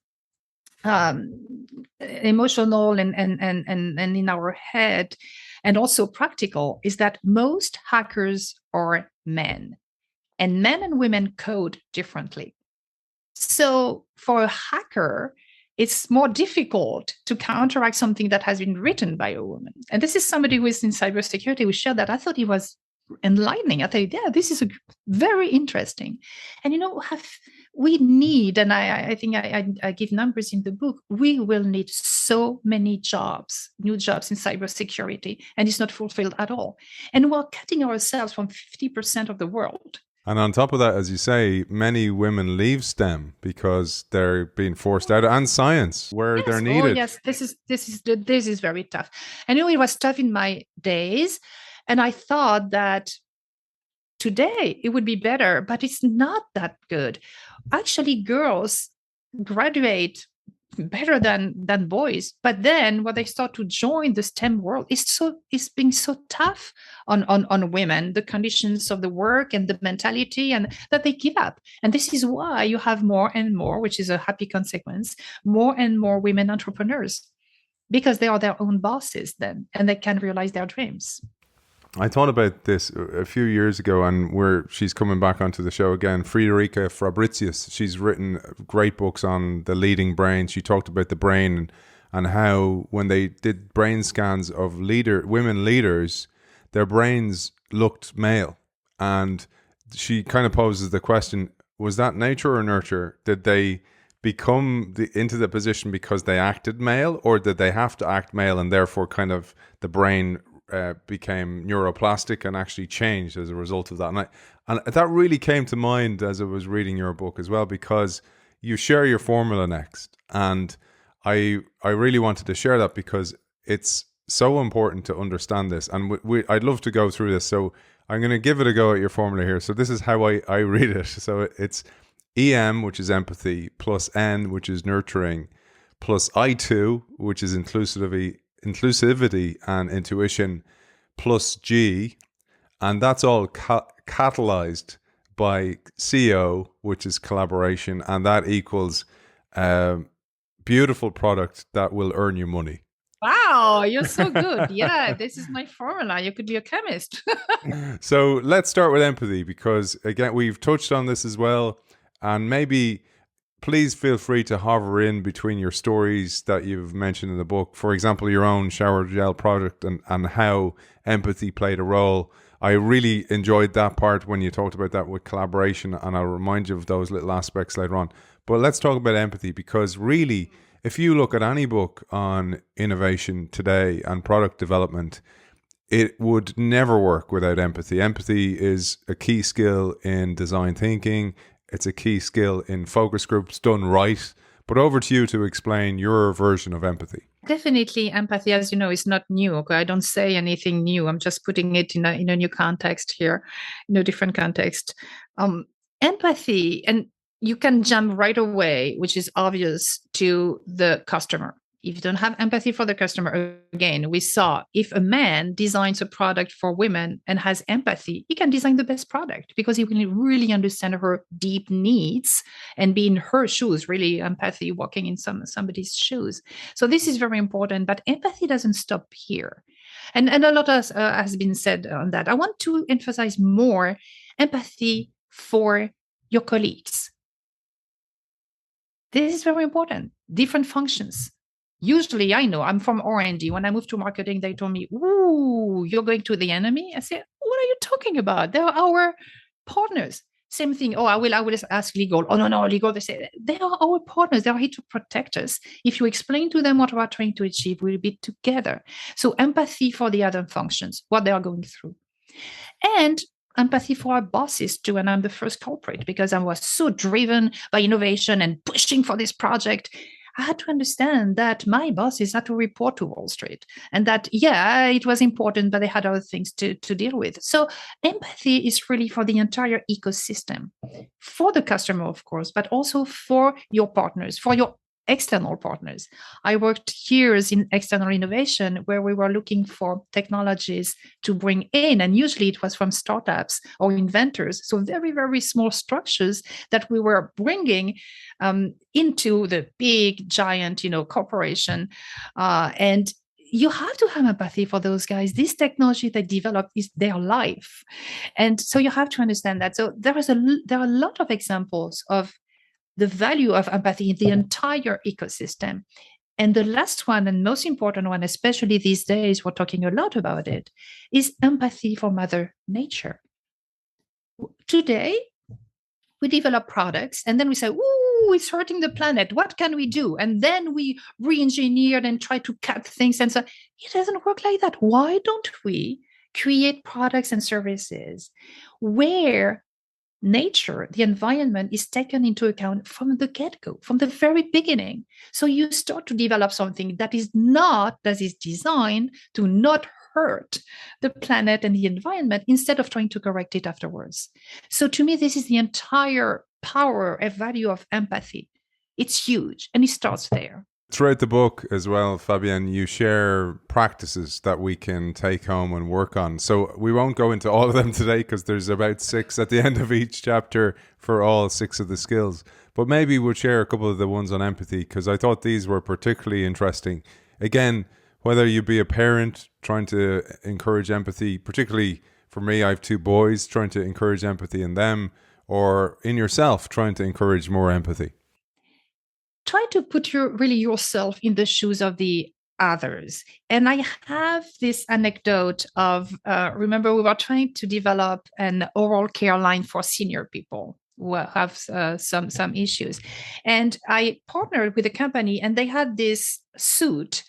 emotional and in our head, and also practical, is that most hackers are men, and men and women code differently. So for a hacker, it's more difficult to counteract something that has been written by a woman. And this is somebody who is in cybersecurity who shared that. I thought it was enlightening. I thought, yeah, this is very interesting. And we need, and I think I give numbers in the book, we will need so many jobs, new jobs in cybersecurity, and it's not fulfilled at all. And we're cutting ourselves from 50% of the world. And on top of that, as you say, many women leave STEM because they're being forced out, and science where they're needed. Oh yes, this is very tough. I know it was tough in my days, and I thought that today it would be better, but it's not that good. Actually, girls graduate better than boys, but then when they start to join the STEM world, it's being so tough on women, the conditions of the work and the mentality, and that they give up. And this is why you have more and more, which is a happy consequence, more and more women entrepreneurs, because they are their own bosses then, and they can realize their dreams. I thought about this a few years ago, and she's coming back onto the show again, Friederike Fabricius. She's written great books on the leading brain. She talked about the brain and how when they did brain scans of women leaders, their brains looked male. And she kind of poses the question, was that nature or nurture? Did they become into the position because they acted male, or did they have to act male and therefore kind of the brain became neuroplastic and actually changed as a result of that? And that really came to mind as I was reading your book as well, because you share your formula next, and I really wanted to share that because it's so important to understand this, and I'd love to go through this, so I'm going to give it a go at your formula here. So this is how I read it. So it's EM, which is empathy, plus N, which is nurturing, plus I2, which is inclusivity and intuition, plus G, and that's all catalyzed by CO, which is collaboration, and that equals beautiful product that will earn you money. Wow, you're so good. Yeah, this is my formula. You could be a chemist. So let's start with empathy, because again, we've touched on this as well, and maybe please feel free to hover in between your stories that you've mentioned in the book. For example, your own shower gel product and how empathy played a role. I really enjoyed that part when you talked about that with collaboration, and I'll remind you of those little aspects later on. But let's talk about empathy, because really, if you look at any book on innovation today and product development, it would never work without empathy. Empathy is a key skill in design thinking. It's a key skill in focus groups done right. But over to you to explain your version of empathy. Definitely, empathy, as you know, is not new. Okay, I don't say anything new. I'm just putting it in a new context here, in a different context. Empathy, and you can jump right away, which is obvious, to the customer. If you don't have empathy for the customer, again, we saw if a man designs a product for women and has empathy, he can design the best product because he will really understand her deep needs and be in her shoes, really empathy, walking in somebody's shoes. So this is very important, but empathy doesn't stop here. And a lot has been said on that. I want to emphasize more empathy for your colleagues. This is very important. Different functions. Usually, I know I'm from R&D. When I moved to marketing, they told me, "Ooh, you're going to the enemy." I said, "What are you talking about? They're our partners." Same thing. Oh, I will ask legal. Oh, no, legal. They say they are our partners. They are here to protect us. If you explain to them what we are trying to achieve, we'll be together. So empathy for the other functions, what they are going through, and empathy for our bosses too. And I'm the first culprit because I was so driven by innovation and pushing for this project. I had to understand that my bosses had to report to Wall Street, and that, yeah, it was important, but they had other things to deal with. So empathy is really for the entire ecosystem, for the customer, of course, but also for your partners, for your external partners. I worked years in external innovation where we were looking for technologies to bring in, and usually it was from startups or inventors. So very, very small structures that we were bringing into the big, giant, corporation. And you have to have empathy for those guys. This technology they develop is their life. And so you have to understand that. So there are a lot of examples of the value of empathy in the entire ecosystem. And the last one and most important one, especially these days, we're talking a lot about it, is empathy for Mother Nature. Today, we develop products and then we say, ooh, it's hurting the planet. What can we do? And then we re-engineer and try to cut things. And so it doesn't work like that. Why don't we create products and services where nature, the environment is taken into account from the get-go, from the very beginning. So you start to develop something that is designed to not hurt the planet and the environment instead of trying to correct it afterwards. So to me, this is the entire power and value of empathy. It's huge, and it starts there. Throughout the book as well, Fabienne, you share practices that we can take home and work on. So we won't go into all of them today because there's about 6 at the end of each chapter for all 6 of the skills. But maybe we'll share a couple of the ones on empathy because I thought these were particularly interesting. Again, whether you be a parent trying to encourage empathy, particularly for me, I have 2 boys, trying to encourage empathy in them, or in yourself, trying to encourage more empathy. Try to put yourself in the shoes of the others. And I have this anecdote of, remember we were trying to develop an oral care line for senior people who have some issues. And I partnered with a company and they had this suit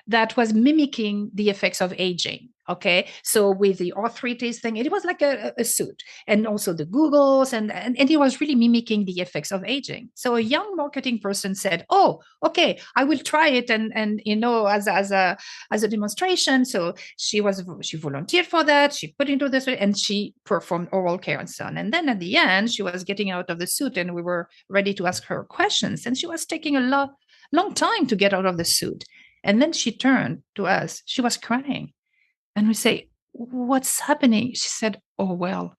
that was mimicking the effects of aging. Okay, so with the arthritis thing, it was like a suit, and also the goggles, and it was really mimicking the effects of aging. So a young marketing person said, "Oh, okay, I will try it," and as a demonstration. So she volunteered for that. She put into this, and she performed oral care and so on. And then at the end, she was getting out of the suit, and we were ready to ask her questions, and she was taking a long time to get out of the suit. And then she turned to us. She was crying. And we say, what's happening? She said, oh, well,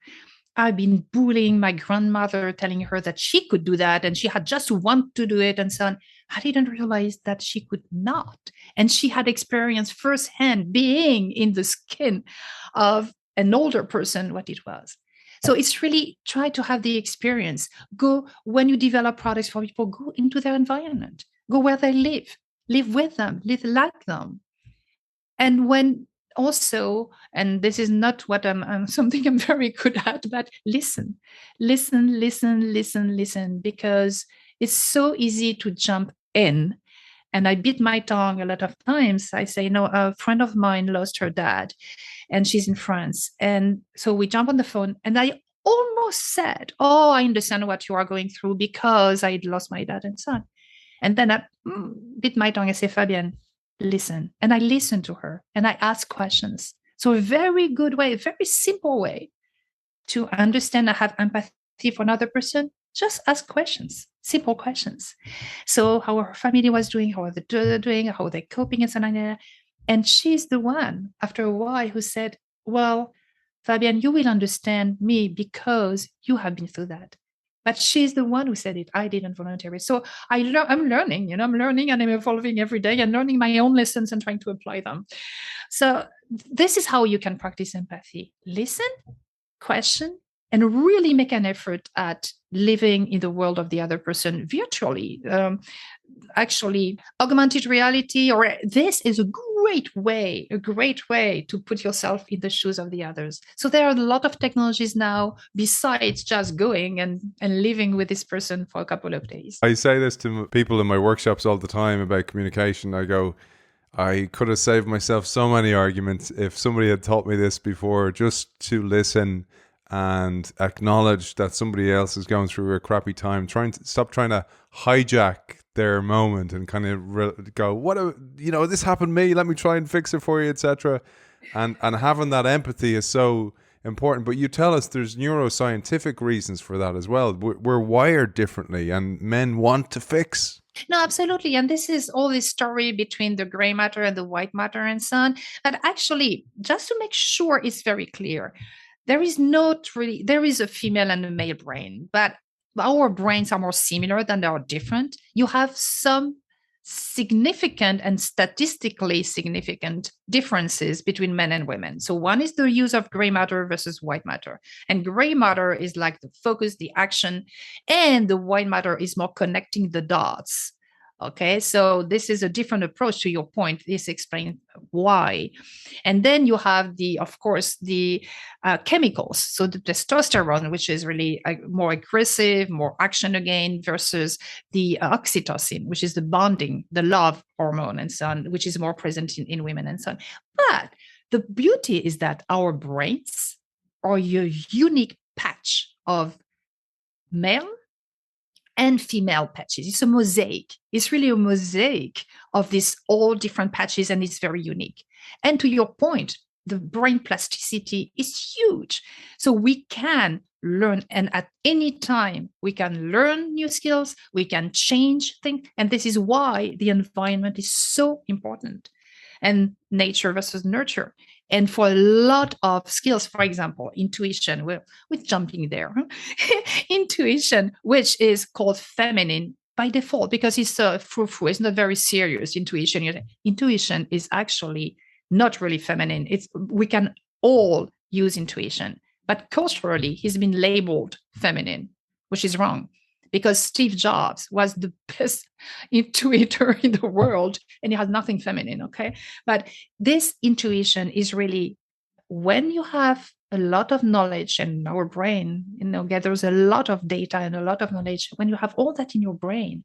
I've been bullying my grandmother, telling her that she could do that. And she had just to want to do it and so on. I didn't realize that she could not. And she had experienced firsthand being in the skin of an older person, what it was. So it's really try to have the experience. Go, when you develop products for people, go into their environment. Go where they live with them, live like them. And when also, and this is not what I'm something I'm very good at, but listen, because it's so easy to jump in. And I bit my tongue a lot of times. I say, a friend of mine lost her dad and she's in France. And so we jump on the phone and I almost said, oh, I understand what you are going through because I lost my dad and son. And then I bit my tongue and say, Fabienne, listen. And I listen to her and I ask questions. So a very good way, a very simple way to understand and have empathy for another person, just ask questions, simple questions. So how her family was doing, how are they doing, how are they coping, and so on. And she's the one, after a while, who said, well, Fabienne, you will understand me because you have been through that. But she's the one who said it. I didn't volunteer it. So I'm learning, I'm learning and I'm evolving every day and learning my own lessons and trying to apply them. So this is how you can practice empathy. Listen, question, and really make an effort at living in the world of the other person virtually. Actually, augmented reality, or this is a great way to put yourself in the shoes of the others. So there are a lot of technologies now besides just going and living with this person for a couple of days. I say this to people in my workshops all the time about communication. I go, I could have saved myself so many arguments if somebody had taught me this before, just to listen and acknowledge that somebody else is going through a crappy time, stop trying to hijack their moment and kind of go, this happened to me, let me try and fix it for you, etc. And having that empathy is so important. But you tell us there's neuroscientific reasons for that as well. We're wired differently and men want to fix. No, absolutely. And this is all this story between the gray matter and the white matter and so on. But actually, just to make sure it's very clear, there is a female and a male brain, but our brains are more similar than they are different. You have some significant and statistically significant differences between men and women. So one is the use of gray matter versus white matter. And gray matter is like the focus, the action, and the white matter is more connecting the dots. Okay, so this is a different approach to your point. This explains why. And then you have of course, the chemicals. So the testosterone, which is really more aggressive, more action again, versus the oxytocin, which is the bonding, the love hormone and so on, which is more present in women and so on. But the beauty is that our brains are a unique patch of male and female patches. It's a mosaic. It's really a mosaic of these all different patches, and it's very unique. And to your point, the brain plasticity is huge. So we can learn, and at any time, we can learn new skills, we can change things. And this is why the environment is so important. And nature versus nurture. And for a lot of skills, for example, intuition, we're jumping there. Intuition, which is called feminine by default, because it's frou-frou, it's not very serious. Intuition is actually not really feminine. We can all use intuition, but culturally, he's been labeled feminine, which is wrong. Because Steve Jobs was the best intuitor in the world, and he has nothing feminine, okay? But this intuition is really when you have a lot of knowledge, and our brain, gathers a lot of data and a lot of knowledge. When you have all that in your brain,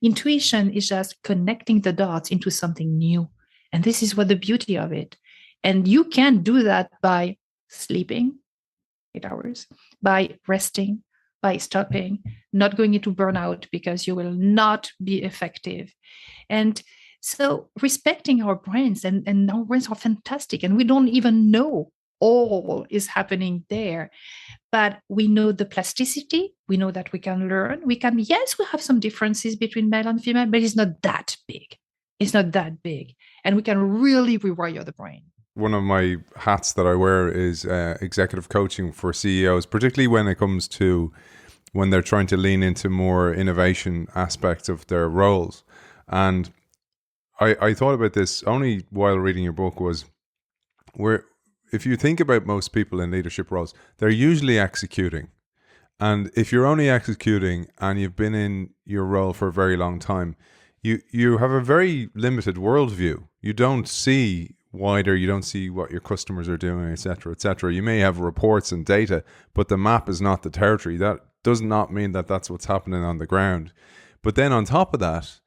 intuition is just connecting the dots into something new. And this is what the beauty of it. And you can do that by sleeping 8 hours, by resting, by stopping, not going into burnout because you will not be effective. And so respecting our brains, and our brains are fantastic, and we don't even know all is happening there. But we know the plasticity, we know that we can learn, yes, we have some differences between male and female, but it's not that big. It's not that big. And we can really rewire the brain. One of my hats that I wear is executive coaching for CEOs, particularly when it comes to when they're trying to lean into more innovation aspects of their roles. And I thought about this only while reading your book, was where if you think about most people in leadership roles, they're usually executing. And if you're only executing and you've been in your role for a very long time, you have a very limited worldview. You don't see wider, you don't see what your customers are doing, etc., etc. You may have reports and data, but the map is not the territory. That does not mean that that's what's happening on the ground. But then on top of that,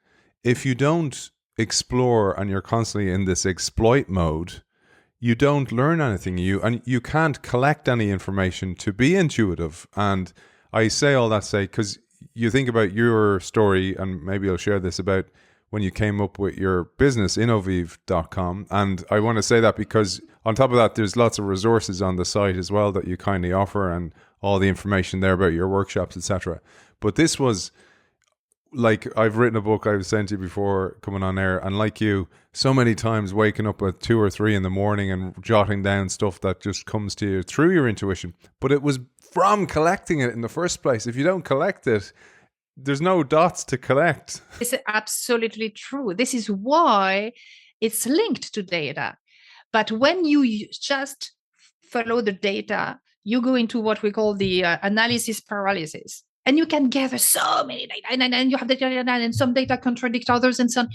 if you don't explore and you're constantly in this exploit mode, you don't learn anything. You can't collect any information to be intuitive. And I say all that because you think about your story, and maybe I'll share this, about when you came up with your business, innovive.com. And I want to say that because on top of that, there's lots of resources on the site as well that you kindly offer, and all the information there about your workshops, etc. But this was like, I've written a book I've sent you before coming on air, and like you, so many times waking up at 2 or 3 in the morning and jotting down stuff that just comes to you through your intuition. But it was from collecting it in the first place. If you don't collect it, there's no dots to collect. It's absolutely true. This is why it's linked to data. But when you just follow the data, you go into what we call the analysis paralysis. And you can gather so many data, and you have the data, and some data contradict others, and so on.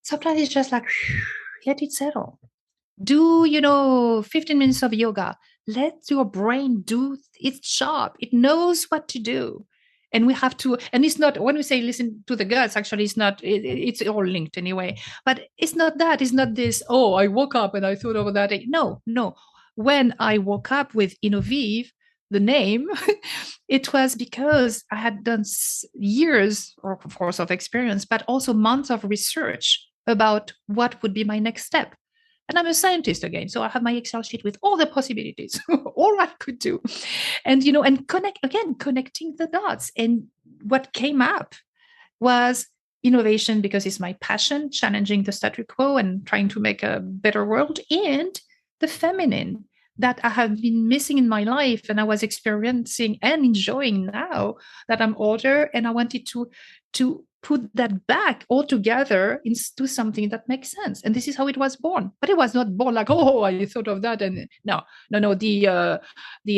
Sometimes it's just like, let it settle. Do 15 minutes of yoga. Let your brain do its job. It knows what to do. And we have to, and it's not, when we say listen to the guts, actually it's not, it's all linked anyway. But it's not that, it's not this, oh, I woke up and I thought about that. No. When I woke up with Innovive, the name, it was because I had done years, of course, of experience, but also months of research about what would be my next step. And I'm a scientist again, so I have my Excel sheet with all the possibilities, all I could do. And, and connecting the dots. And what came up was innovation because it's my passion, challenging the status quo and trying to make a better world, and the feminine that I have been missing in my life and I was experiencing and enjoying now that I'm older, and I wanted to put that back all together into something that makes sense. And this is how it was born. But it was not born like, oh, I thought of that. And no, the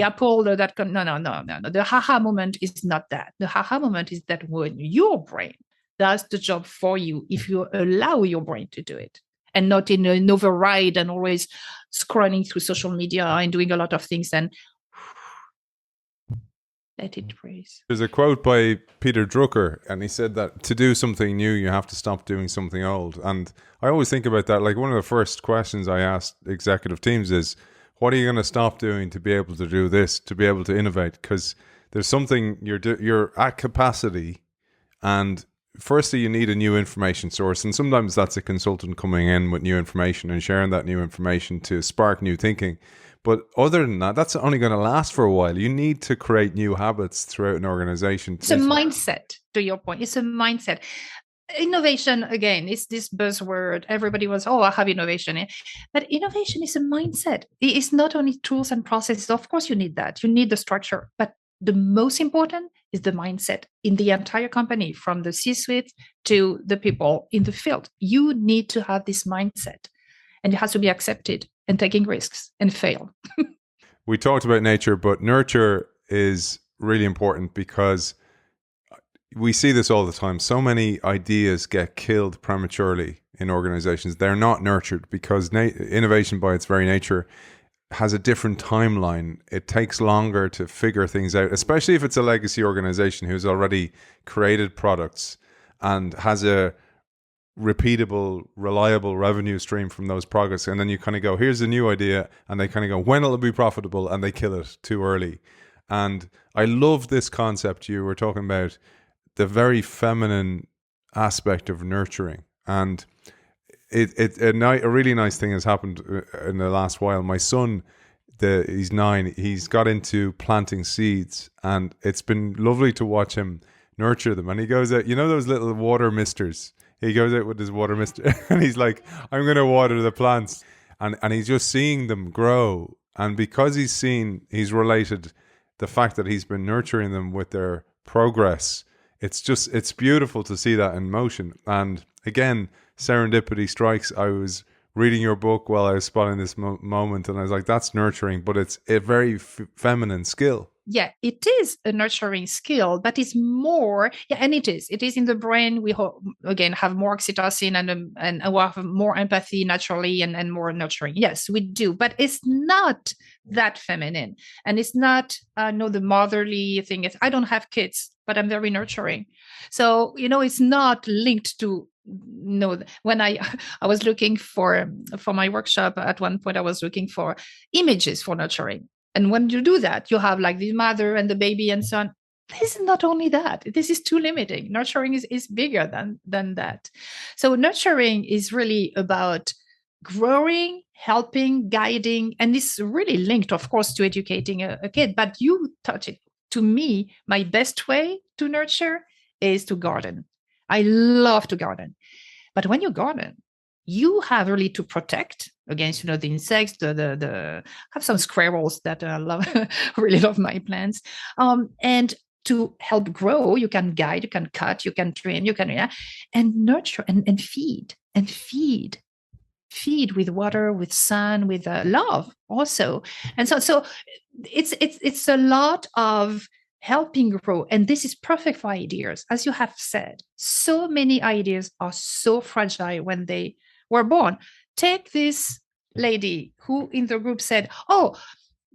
apple that no. The haha moment is not that. The haha moment is that when your brain does the job for you, if you allow your brain to do it, and not in an override and always scrolling through social media and doing a lot of things, and let it breathe. There's a quote by Peter Drucker, and he said that to do something new, you have to stop doing something old. And I always think about that. Like, one of the first questions I asked executive teams is, what are you going to stop doing to be able to do this, to be able to innovate? Because there's something you're at capacity, and firstly, you need a new information source. And sometimes that's a consultant coming in with new information and sharing that new information to spark new thinking. But other than that, that's only going to last for a while. You need to create new habits throughout an organization. It's a mindset, to your point. It's a mindset. Innovation, again, is this buzzword. Everybody was, I have innovation. But innovation is a mindset. It's not only tools and processes. Of course, you need that. You need the structure. But the most important is the mindset in the entire company, from the C-suite to the people in the field. You need to have this mindset, and it has to be accepted, and taking risks and fail. We talked about nature, but nurture is really important because we see this all the time. So many ideas get killed prematurely in organizations. They're not nurtured because innovation by its very nature has a different timeline. It takes longer to figure things out, especially if it's a legacy organization who's already created products and has a repeatable, reliable revenue stream from those products. And then you kind of go, here's a new idea, and they kind of go, when it'll be profitable, and they kill it too early. And I love this concept you were talking about, the very feminine aspect of nurturing. And a really nice thing has happened in the last while. My son, he's 9, he's got into planting seeds, and it's been lovely to watch him nurture them. And he goes out, those little water misters. He goes out with his water mister and he's like, I'm going to water the plants. And he's just seeing them grow. And because he's related the fact that he's been nurturing them with their progress, it's beautiful to see that in motion. And again, serendipity strikes. I was reading your book while I was spotting this moment, and I was like, that's nurturing, but it's a very feminine skill. Yeah, it is a nurturing skill, but it's more, and it is in the brain. We again have more oxytocin and we have more empathy naturally and more nurturing. Yes, we do, but it's not that feminine, and it's not the motherly thing. I don't have kids, but I'm very nurturing. So it's not linked to. No, when I was looking for my workshop at one point, I was looking for images for nurturing. And when you do that, you have like the mother and the baby and so on. This is not only that. This is too limiting. Nurturing is bigger than that. So nurturing is really about growing, helping, guiding, and it's really linked, of course, to educating a kid. But you touch it. To me, my best way to nurture is to garden. I love to garden. But when you garden, you have really to protect against, the insects, the have some squirrels that really love my plants. And to help grow, you can guide, you can cut, you can trim, and nurture and feed with water, with sun, with love also. And so it's a lot of helping grow. And this is perfect for ideas. As you have said, so many ideas are so fragile when they were born. Take this lady who in the group said,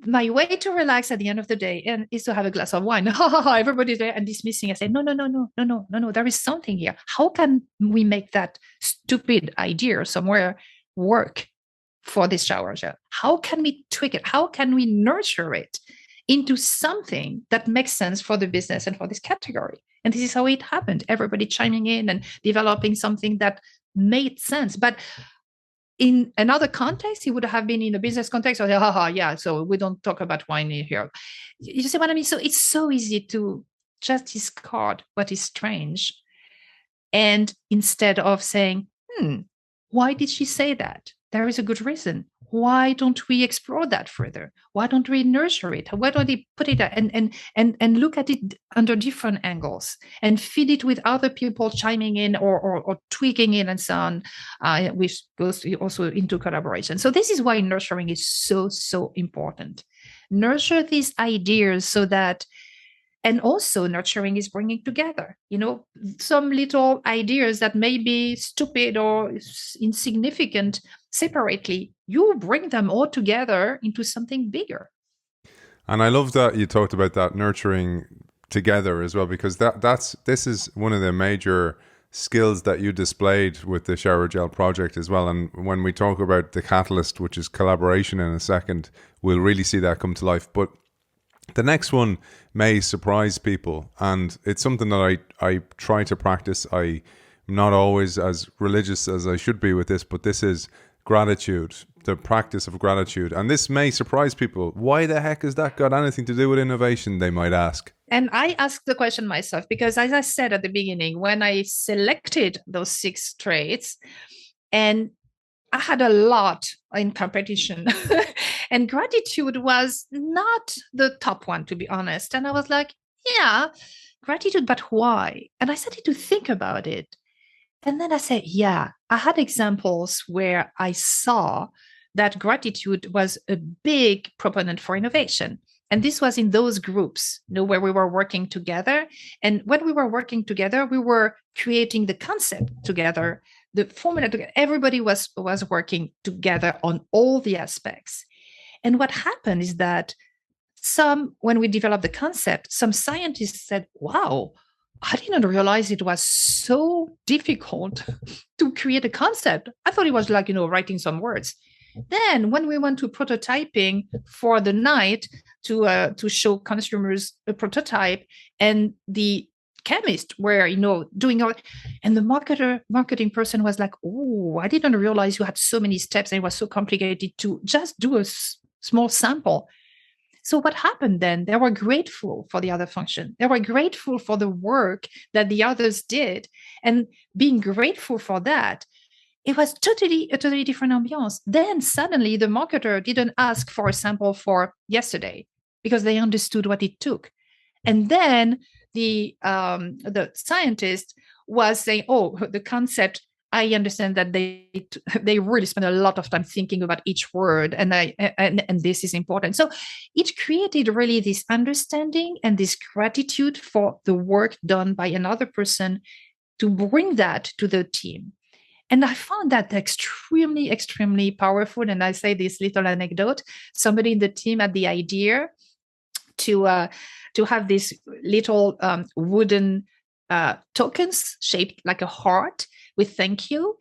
my way to relax at the end of the day is to have a glass of wine. Everybody's there and dismissing. I said, no. There is something here. How can we make that stupid idea somewhere work for this shower gel? How can we tweak it? How can we nurture it into something that makes sense for the business and for this category? And this is how it happened. Everybody chiming in and developing something that made sense. But in another context, it would have been in a business context. So we don't talk about wine here. You see what I mean? So it's so easy to just discard what is strange. And instead of saying, why did she say that? There is a good reason. Why don't we explore that further? Why don't we nurture it? Why don't we put it and look at it under different angles and feed it with other people chiming in or tweaking it and so on, which goes also into collaboration. So this is why nurturing is so important. Nurture these ideas so that, and also nurturing is bringing together, some little ideas that may be stupid or insignificant separately. You bring them all together into something bigger. And I love that you talked about that nurturing together as well, because this is one of the major skills that you displayed with the shower gel project as well. And when we talk about the catalyst, which is collaboration, in a second, we'll really see that come to life. But the next one may surprise people, and it's something that I try to practice. I'm not always as religious as I should be with this, but this is gratitude, the practice of gratitude. And this may surprise people. Why the heck has that got anything to do with innovation, they might ask? And I asked the question myself, because as I said at the beginning, when I selected those 6 traits, and I had a lot in competition and gratitude was not the top one, to be honest. And I was like, yeah, gratitude, but why? And I started to think about it. And then I said, yeah, I had examples where I saw that gratitude was a big proponent for innovation. And this was in those groups, where we were working together. And when we were working together, we were creating the concept together, the formula together. Everybody was working together on all the aspects. And what happened is that when we developed the concept, some scientists said, wow, I didn't realize it was so difficult to create a concept. I thought it was like, writing some words. Then when we went to prototyping for the night to show consumers a prototype, and the chemists were, doing all, and the marketing person was like, oh, I didn't realize you had so many steps and it was so complicated to just do a small sample. So what happened then? They were grateful for the other function. They were grateful for the work that the others did. And being grateful for that, it was a totally different ambiance. Then suddenly the marketer didn't ask for a sample for yesterday because they understood what it took. And then the scientist was saying, oh, the concept, I understand that they really spend a lot of time thinking about each word, and this is important. So it created really this understanding and this gratitude for the work done by another person to bring that to the team. And I found that extremely, extremely powerful. And I say this little anecdote: somebody in the team had the idea to have these little wooden tokens shaped like a heart with thank you.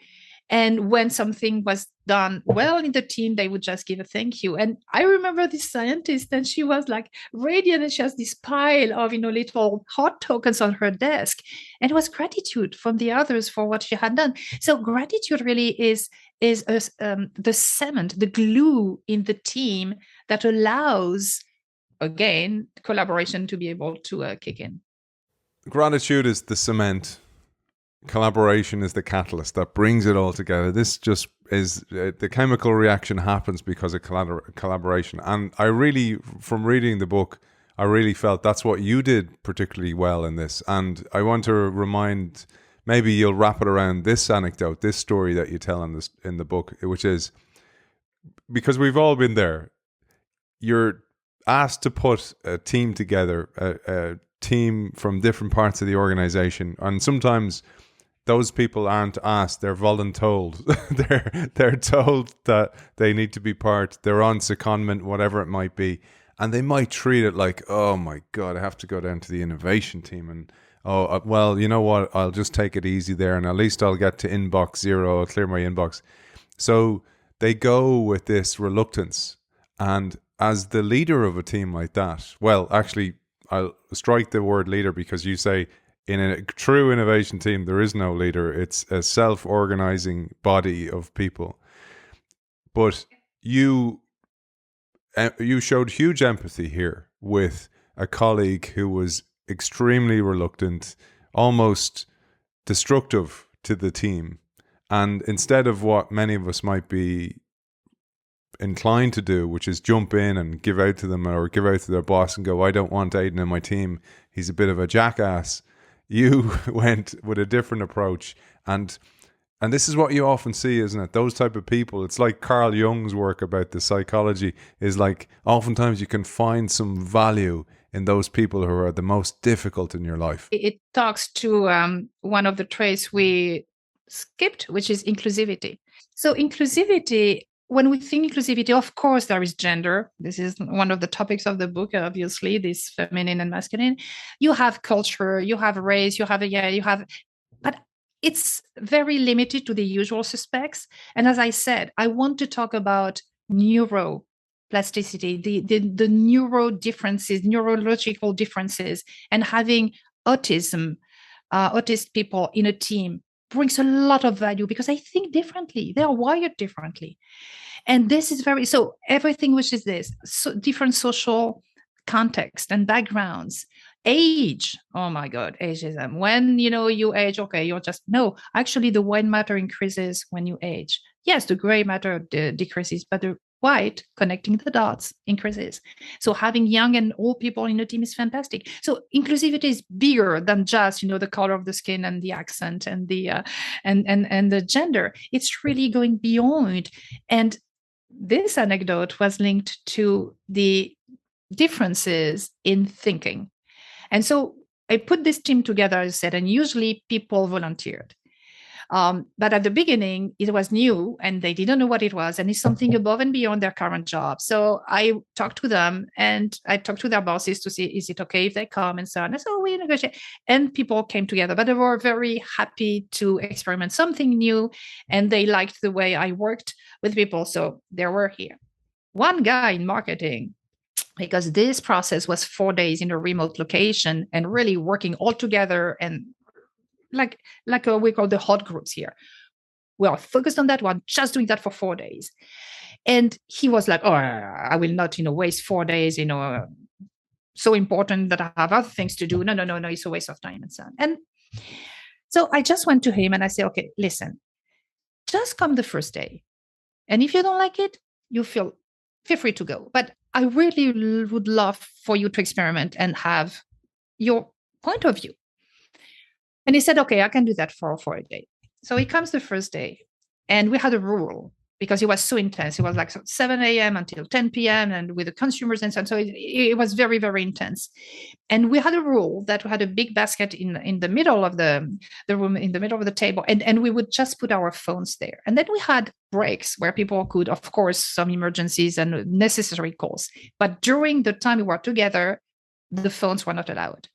And when something was done well in the team, they would just give a thank you. And I remember this scientist, and she was like radiant, and she has this pile of, little heart tokens on her desk. And it was gratitude from the others for what she had done. So gratitude really is the cement, the glue in the team that allows, again, collaboration to be able to kick in. Gratitude is the cement. Collaboration is the catalyst that brings it all together. This just is the chemical reaction happens because of collaboration. And I really, from reading the book, I really felt that's what you did particularly well in this. And I want to remind, maybe you'll wrap it around this anecdote, this story that you tell in the book, which is, because we've all been there, you're asked to put a team together, a team from different parts of the organization, and sometimes those people aren't asked, they're voluntold. they're told that they need to be part, they're on secondment, whatever it might be, and they might treat it like, oh my God, I have to go down to the innovation team, and well, you know what, I'll just take it easy there, and at least I'll get to inbox 0, I'll clear my inbox. So they go with this reluctance. And as the leader of a team like that, well, actually, I'll strike the word leader, because you say in a true innovation team, there is no leader. It's a self-organizing body of people. But you showed huge empathy here with a colleague who was extremely reluctant, almost destructive to the team. And instead of what many of us might be inclined to do, which is jump in and give out to them or give out to their boss and go, I don't want Aidan in my team, he's a bit of a jackass, you went with a different approach. And this is what you often see, isn't it? Those type of people. It's like Carl Jung's work about the psychology is like oftentimes you can find some value in those people who are the most difficult in your life. It talks to one of the traits we skipped, which is inclusivity. So inclusivity, when we think inclusivity, of course, there is gender. This is one of the topics of the book, obviously, this feminine and masculine. You have culture, you have race, but it's very limited to the usual suspects. And as I said, I want to talk about neuroplasticity, the neuro differences, neurological differences, and having autist people in a team brings a lot of value because they think differently. They are wired differently. And this is so everything which is this, so different social context and backgrounds, age. Oh my God, ageism. When, you age, okay, you're just, no, actually the white matter increases when you age. Yes, the gray matter decreases, but the white connecting the dots increases. So having young and old people in the team is fantastic. So inclusivity is bigger than just, the color of the skin and the accent and the and the gender. It's really going beyond. And this anecdote was linked to the differences in thinking. And so I put this team together, as I said, and usually people volunteered. But at the beginning, it was new and they didn't know what it was. And it's something above and beyond their current job. So I talked to them and I talked to their bosses to see, is it okay if they come and so on. And so we negotiate. And people came together, but they were very happy to experiment something new. And they liked the way I worked with people. So they were here. One guy in marketing, because this process was 4 days in a remote location and really working all together and like we call the hot groups here. We are focused on that one, just doing that for 4 days. And he was like, oh, I will not, waste 4 days, so important that I have other things to do. No, it's a waste of time and so on. And so I just went to him and I said, okay, listen, just come the first day. And if you don't like it, you feel free to go. But I really would love for you to experiment and have your point of view. And he said, okay, I can do that for a day. So he comes the first day and we had a rule because it was so intense. It was like 7 a.m. until 10 p.m. and with the consumers and so on. So it was very, very intense. And we had a rule that we had a big basket in the middle of the room, in the middle of the table. And we would just put our phones there. And then we had breaks where people could, of course, some emergencies and necessary calls. But during the time we were together, the phones were not allowed.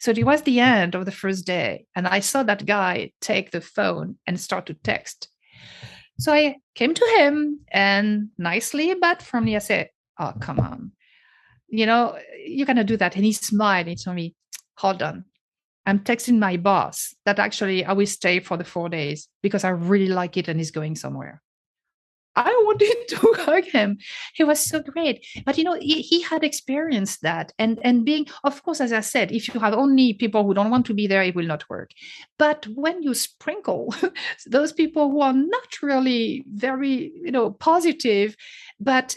So it was the end of the first day. And I saw that guy take the phone and start to text. So I came to him and nicely, but firmly, I said, oh, come on. You're going to do that. And he smiled. He told me, hold on. I'm texting my boss that actually I will stay for the 4 days because I really like it and he's going somewhere. I wanted to hug him. He was so great. But, he had experienced that. And being, of course, as I said, if you have only people who don't want to be there, it will not work. But when you sprinkle those people who are not really very, positive, but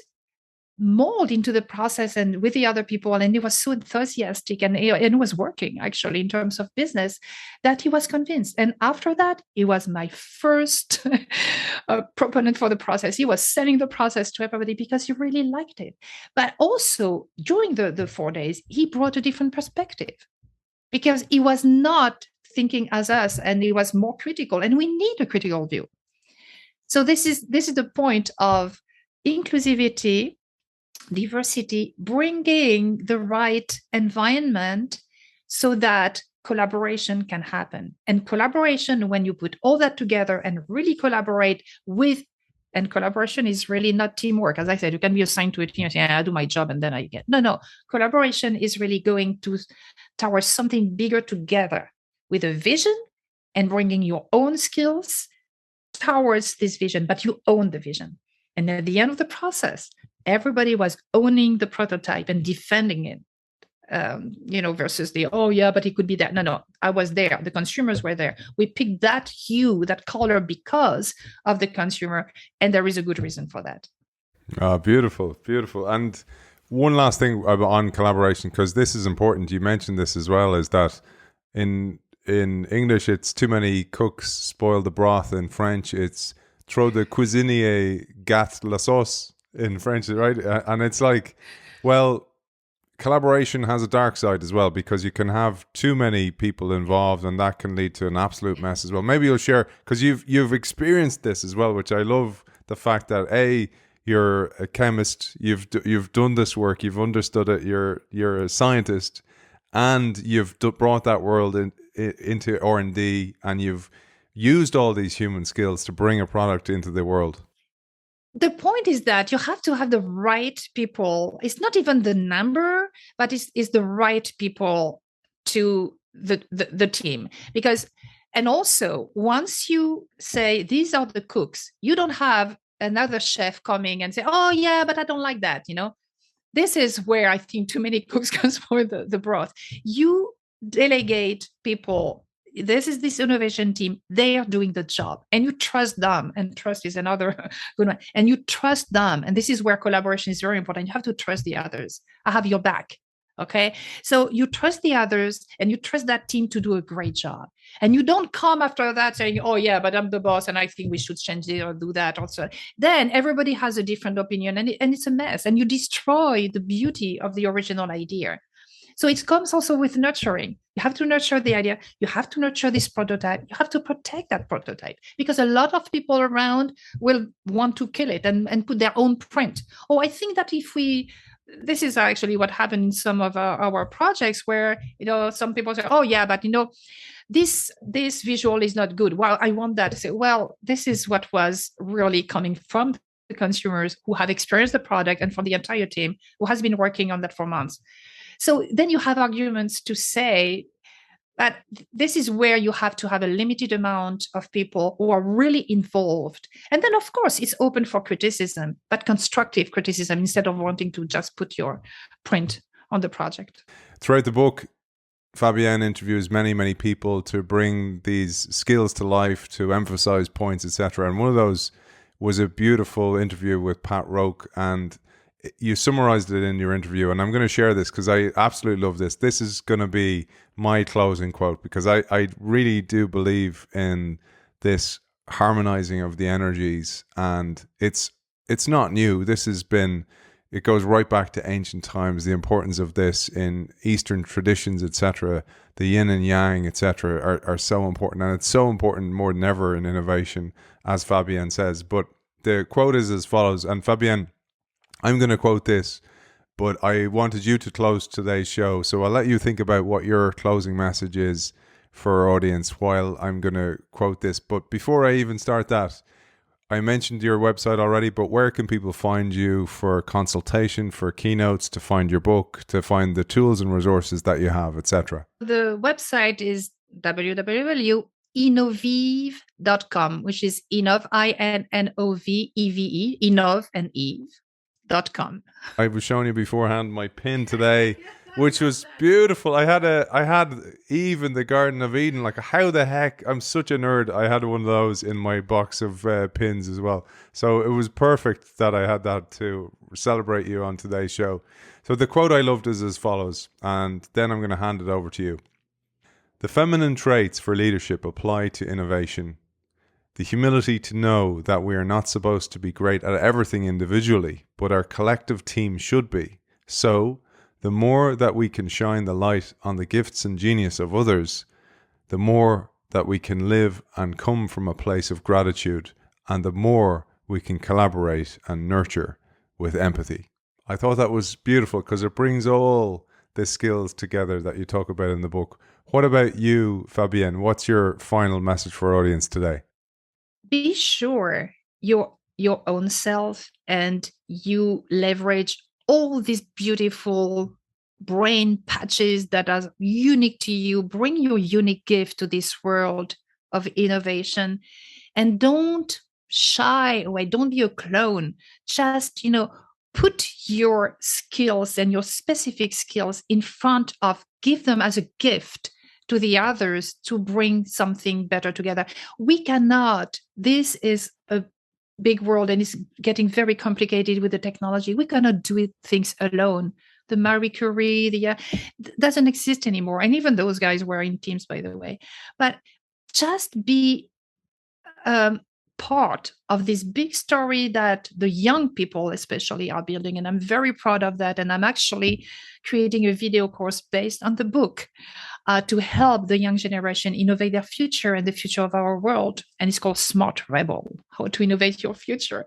mold into the process and with the other people, and he was so enthusiastic and it was working actually in terms of business that he was convinced. And after that, he was my first proponent for the process. He was selling the process to everybody because he really liked it. But also during the 4 days, he brought a different perspective because he was not thinking as us and he was more critical, and we need a critical view. So this is the point of inclusivity, diversity, bringing the right environment so that collaboration can happen. And collaboration, when you put all that together and really collaborate with, and collaboration is really not teamwork. As I said, you can be assigned to a team and say, I do my job and then I get. No. Collaboration is really going towards something bigger together with a vision and bringing your own skills towards this vision, but you own the vision. And at the end of the process, everybody was owning the prototype and defending it versus the, oh yeah, but it could be that. No, I was there. The consumers were there. We picked that hue, that color because of the consumer, and there is a good reason for that. Beautiful, beautiful. And one last thing on collaboration, because this is important. You mentioned this as well, is that in English, it's too many cooks spoil the broth. In French, it's trop de cuisinier gâte la sauce in French, right? And it's like, well, collaboration has a dark side as well, because you can have too many people involved and that can lead to an absolute mess as well. Maybe you'll share, because you've experienced this as well, which I love, the fact that you're a chemist, you've done this work, you've understood it, you're a scientist, and you've brought that world into R&D, and you've used all these human skills to bring a product into the world. The point is that you have to have the right people. It's not even the number, but it's the right people to the team. Because, and also, once you say, these are the cooks, you don't have another chef coming and say, oh yeah, but I don't like that, This is where I think too many cooks can spoil the broth. You delegate people. This is this innovation team. They are doing the job, and you trust them. And trust is another good one. And you trust them. And this is where collaboration is very important. You have to trust the others. I have your back. Okay. So you trust the others, and you trust that team to do a great job. And you don't come after that saying, oh yeah, but I'm the boss and I think we should change it or do that also. Then everybody has a different opinion, and it's a mess, and you destroy the beauty of the original idea. So it comes also with nurturing. You have to nurture the idea. You have to nurture this prototype. You have to protect that prototype, because a lot of people around will want to kill it and put their own print. Oh, I think that this is actually what happened in some of our projects where, some people say, oh yeah, but this visual is not good. Well, I want that. I say, well, this is what was really coming from the consumers who have experienced the product, and from the entire team who has been working on that for months. So then you have arguments to say that this is where you have to have a limited amount of people who are really involved. And then, of course, it's open for criticism, but constructive criticism, instead of wanting to just put your print on the project. Throughout the book, Fabienne interviews many, many people to bring these skills to life, to emphasize points, etc. And one of those was a beautiful interview with Pat Roke, and you summarized it in your interview, and I'm going to share this because I absolutely love this. This is going to be my closing quote, because I really do believe in this harmonizing of the energies, and it's not new. It goes right back to ancient times. The importance of this in Eastern traditions, etc., the yin and yang, etc., are so important, and it's so important more than ever in innovation, as Fabienne says. But the quote is as follows, and Fabienne, I'm going to quote this, but I wanted you to close today's show. So I'll let you think about what your closing message is for our audience while I'm going to quote this. But before I even start that, I mentioned your website already, but where can people find you for consultation, for keynotes, to find your book, to find the tools and resources that you have, etc.? The website is www.innovive.com, which is Innov, INNOVEVE, Innov and Eve.com. I was showing you beforehand my pin today, which was beautiful. I had Eve in the Garden of Eden. Like, how the heck? I'm such a nerd. I had one of those in my box of pins as well. So it was perfect that I had that to celebrate you on today's show. So the quote I loved is as follows, and then I'm going to hand it over to you. The feminine traits for leadership apply to innovation. The humility to know that we are not supposed to be great at everything individually, but our collective team should be. So, the more that we can shine the light on the gifts and genius of others, the more that we can live and come from a place of gratitude, and the more we can collaborate and nurture with empathy. I thought that was beautiful because it brings all the skills together that you talk about in the book. What about you, Fabienne? What's your final message for our audience today? Be sure your own self, and you leverage all these beautiful brain patches that are unique to you. Bring your unique gift to this world of innovation, and don't shy away. Don't be a clone. Just, put your skills and your specific skills in front of, give them as a gift to the others to bring something better together. We cannot, this is a big world and it's getting very complicated with the technology. We cannot do things alone. The Marie Curie, doesn't exist anymore. And even those guys were in teams, by the way. But just be part of this big story that the young people especially are building. And I'm very proud of that. And I'm actually creating a video course based on the book to help the young generation innovate their future and the future of our world. And it's called Smart Rebel, How to Innovate Your Future.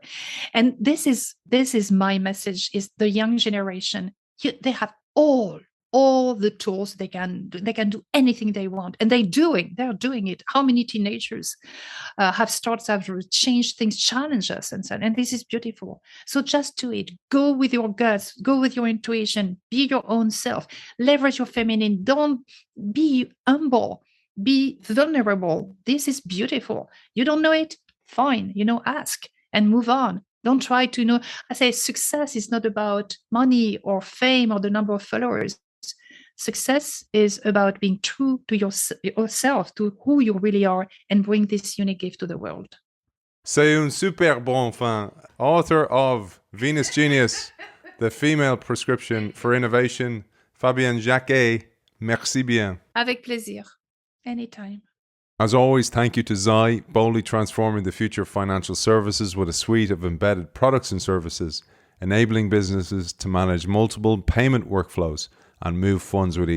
And this is my message, is the young generation, they have all the tools. They can do anything they want, and they're doing it. How many teenagers have starts, have changed things, challenge us, and so on. And this is beautiful. So just do it. Go with your guts, go with your intuition, be your own self, leverage your feminine. Don't be humble, be vulnerable. This is beautiful. You don't know it? Fine, ask and move on. Don't try to I say success is not about money or fame or the number of followers. Success is about being true to yourself, to who you really are, and bring this unique gift to the world. C'est un super bon fin. Author of Venus Genius, The Female Prescription for Innovation, Fabienne Jacquet. Merci bien. Avec plaisir. Anytime. As always, thank you to Zai, boldly transforming the future of financial services with a suite of embedded products and services, enabling businesses to manage multiple payment workflows and move funds with ease.